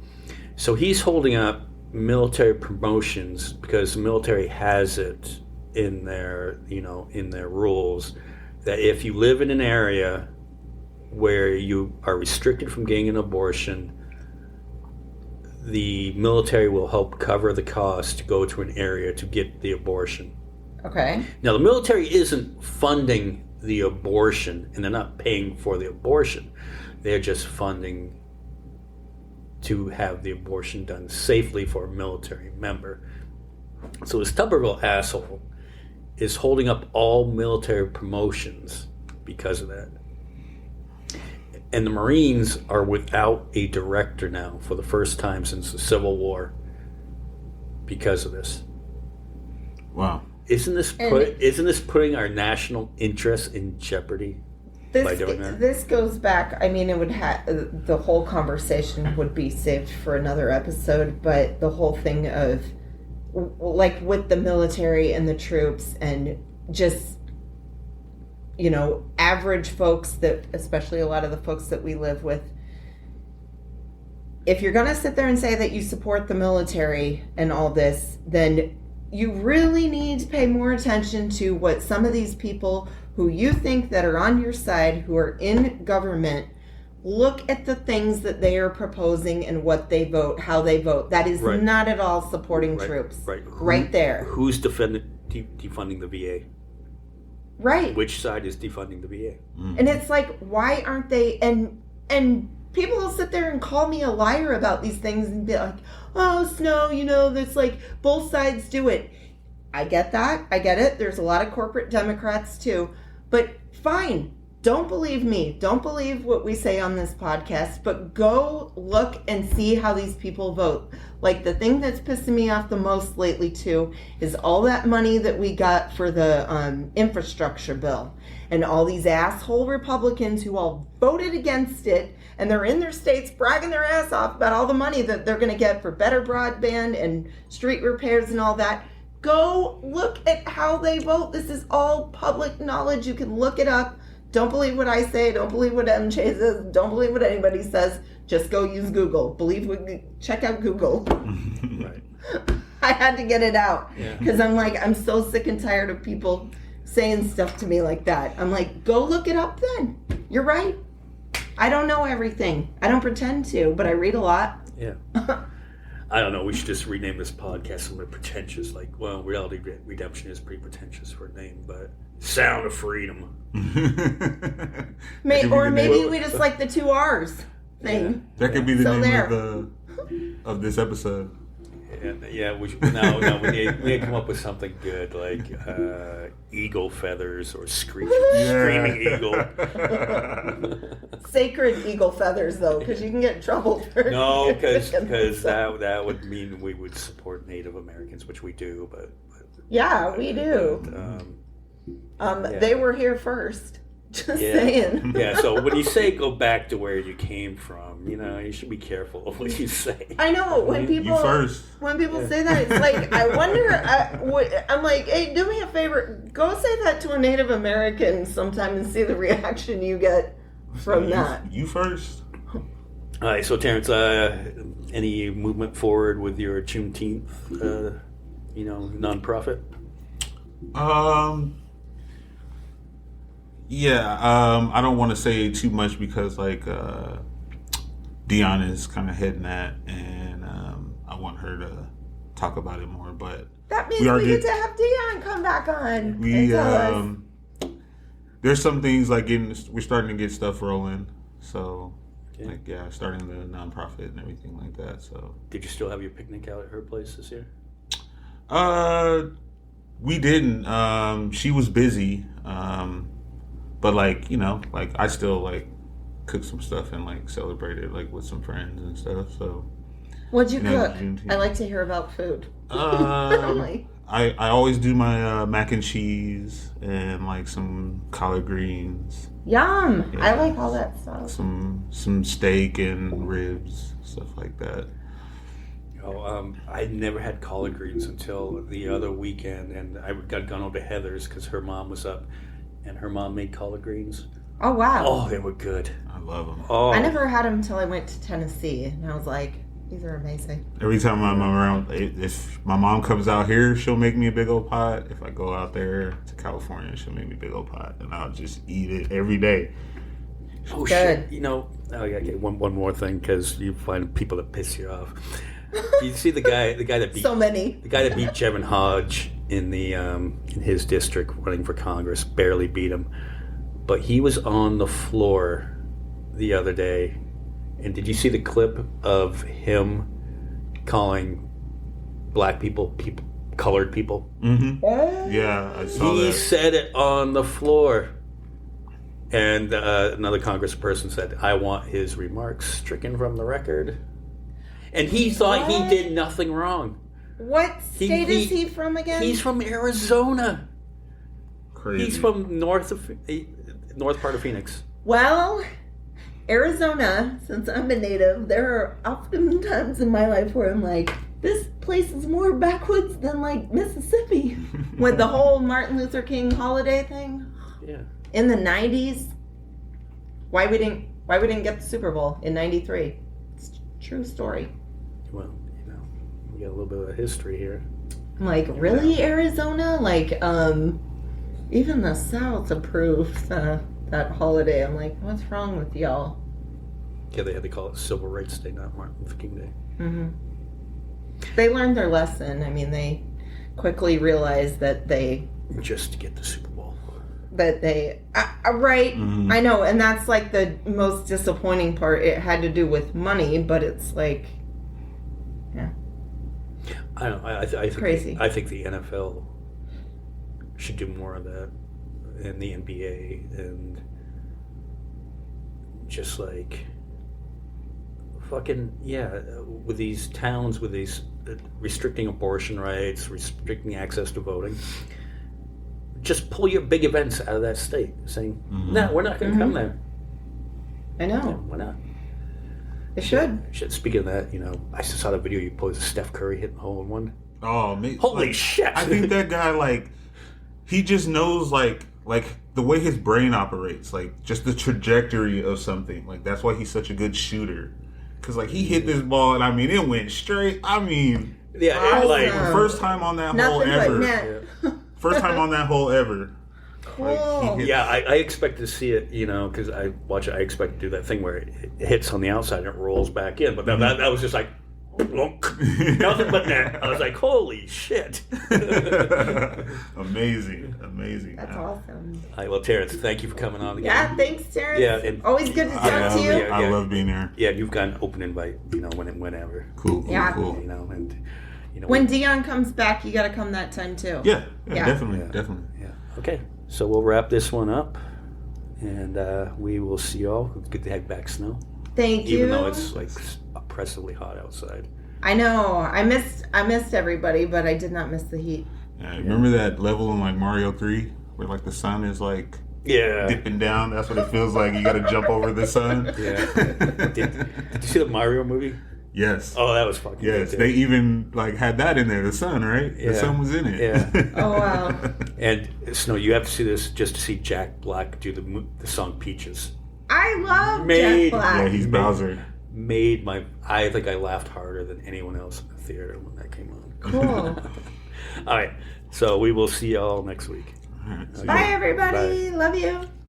So he's holding up military promotions because the military has it in their rules that if you live in an area where you are restricted from getting an abortion, the military will help cover the cost to go to an area to get the abortion. Okay. Now, the military isn't funding the abortion, and they're not paying for the abortion. They're just funding to have the abortion done safely for a military member. So this Tuberville asshole is holding up all military promotions because of that. And the Marines are without a director now for the first time since the Civil War because of this. Wow. Isn't this putting our national interest in jeopardy by doing that? This goes back, I mean, it would the whole conversation would be saved for another episode, but the whole thing of, like, with the military and the troops and just, you know, average folks that, especially a lot of the folks that we live with, if you're going to sit there and say that you support the military and all this, then you really need to pay more attention to what some of these people who you think that are on your side, who are in government, look at the things that they are proposing and what they vote, how they vote. That is not at all supporting troops. Right there. Who's defunding the VA? Right. Which side is defunding the VA? Mm-hmm. And it's like, why aren't they? And people will sit there and call me a liar about these things and be like, oh, Snow, you know, that's like both sides do it. I get that. I get it. There's a lot of corporate Democrats too. But fine. Don't believe me. Don't believe what we say on this podcast, but go look and see how these people vote. Like, the thing that's pissing me off the most lately too is all that money that we got for the infrastructure bill, and all these asshole Republicans who all voted against it, and they're in their states bragging their ass off about all the money that they're going to get for better broadband and street repairs and all that. Go look at how they vote. This is all public knowledge. You can look it up. Don't believe what I say. Don't believe what MJ says. Don't believe what anybody says. Just go use Google. Check out Google. Right. I had to get it out because I'm like, I'm so sick and tired of people saying stuff to me like that. I'm like, go look it up then. You're right. I don't know everything. I don't pretend to, but I read a lot. Yeah. I don't know. We should just rename this podcast something pretentious. Like, well, Reality Redemption is pretty pretentious for a name, but Sound of Freedom. Maybe we just like the 2 R's thing. Yeah. That could be the name of this episode. Yeah, we need to come up with something good, like eagle feathers or screaming eagle. Sacred eagle feathers, though, because you can get in trouble for no, because that would mean we would support Native Americans, which we do, but we do. They were here first. Just saying. Yeah, so when you say go back to where you came from, you know, you should be careful of what you say. I know, when people say that, it's like, I wonder, I'm like, hey, do me a favor, go say that to a Native American sometime and see the reaction you get from that. You first. All right, so Terrance, any movement forward with your Juneteenth, nonprofit? I don't want to say too much because, like, Dion is kind of heading that, and I want her to talk about it more. But that means we get to have Dion come back on. There's some things like we're starting to get stuff rolling. So, starting the nonprofit and everything like that. So, did you still have your picnic out at her place this year? We didn't. She was busy. But I still cooked some stuff and celebrated with some friends and stuff. So what'd you cook? I like to hear about food. I always do my mac and cheese and some collard greens. Yum! Yeah, I like all that stuff. Some steak and ribs, stuff like that. I never had collard greens until the other weekend, and I got gone over to Heather's because her mom was up. And her mom made collard greens. Oh, wow. Oh, they were good. I love them. Oh. I never had them until I went to Tennessee. And I was like, these are amazing. Every time I'm around, if my mom comes out here, she'll make me a big old pot. If I go out there to California, she'll make me a big old pot. And I'll just eat it every day. Oh, good. Shit. One more thing, because you find people that piss you off. You see the guy that beat... So many. The guy that beat Jevin Hodge in his district running for Congress, barely beat him, but he was on the floor the other day And did you see the clip of him calling black people colored people? Mm-hmm. Yeah, I saw that. He said it on the floor. And another congressperson said, I want his remarks stricken from the record. And he thought he did nothing wrong. What state is he from again? He's from Arizona. Crazy. He's from north part of Phoenix. Well, Arizona, since I'm a native, there are often times in my life where I'm like, this place is more backwoods than like Mississippi. With the whole Martin Luther King holiday thing. Yeah. In the 90s, why we didn't get the Super Bowl in 93. It's a true story. Well, we got a little bit of history here. I'm like, really, Arizona? Like, even the South approves that holiday. I'm like, what's wrong with y'all? Yeah, they had to call it Civil Rights Day, not Martin Luther King Day. Mm-hmm. They learned their lesson. I mean, they quickly realized that just to get the Super Bowl. Right. Mm-hmm. I know, and that's like the most disappointing part. It had to do with money, but it's like, yeah. I don't know. I think crazy. I think the NFL should do more of that, and the NBA, and just like fucking with these towns, with these restricting abortion rights, restricting access to voting. Just pull your big events out of that state, saying, "No, we're not going to come there." I know. Yeah, why not? It should. Speaking of that, I saw the video you posted. Steff Curran hitting hole in one. Oh, man. Holy shit! I think that guy, he just knows, like the way his brain operates, just the trajectory of something. That's why he's such a good shooter. Because, he hit this ball, and, it went straight. Yeah, awesome. First time on that hole ever. Yeah. First time on that hole ever. Cool. I expect to see it, because I watch it. I expect to do that thing where it hits on the outside and it rolls back in. But that was just like, nothing but net. I was like, holy shit. Amazing. That's awesome. All right, well, Terrance, thank you for coming on again. Yeah, thanks, Terrance. Yeah, and always good to talk to you. I love being here. Yeah, you've got an open invite, whenever. Cool. When Dion comes back, you got to come that time too. Yeah. Definitely. Yeah. Okay, so we'll wrap this one up, and we will see y'all. It's good to have back snow. Thank you. Even though it's oppressively hot outside. I know. I missed everybody, but I did not miss the heat. Yeah, remember that level in Mario 3 where the sun is dipping down? That's what it feels like. You got to jump over the sun. Yeah. Did you see the Mario movie? Yes. Oh, that was fucking yes. good. They even had that in there. The sun, right? Yeah. The sun was in it. Yeah. Oh wow. And Snow, you have to see this just to see Jack Black do the song Peaches. I love Jack Black. Yeah, he's Bowser. I think I laughed harder than anyone else in the theater when that came on. Cool. All right. So we will see y'all next week. All right. Bye, everybody. Bye. Love you.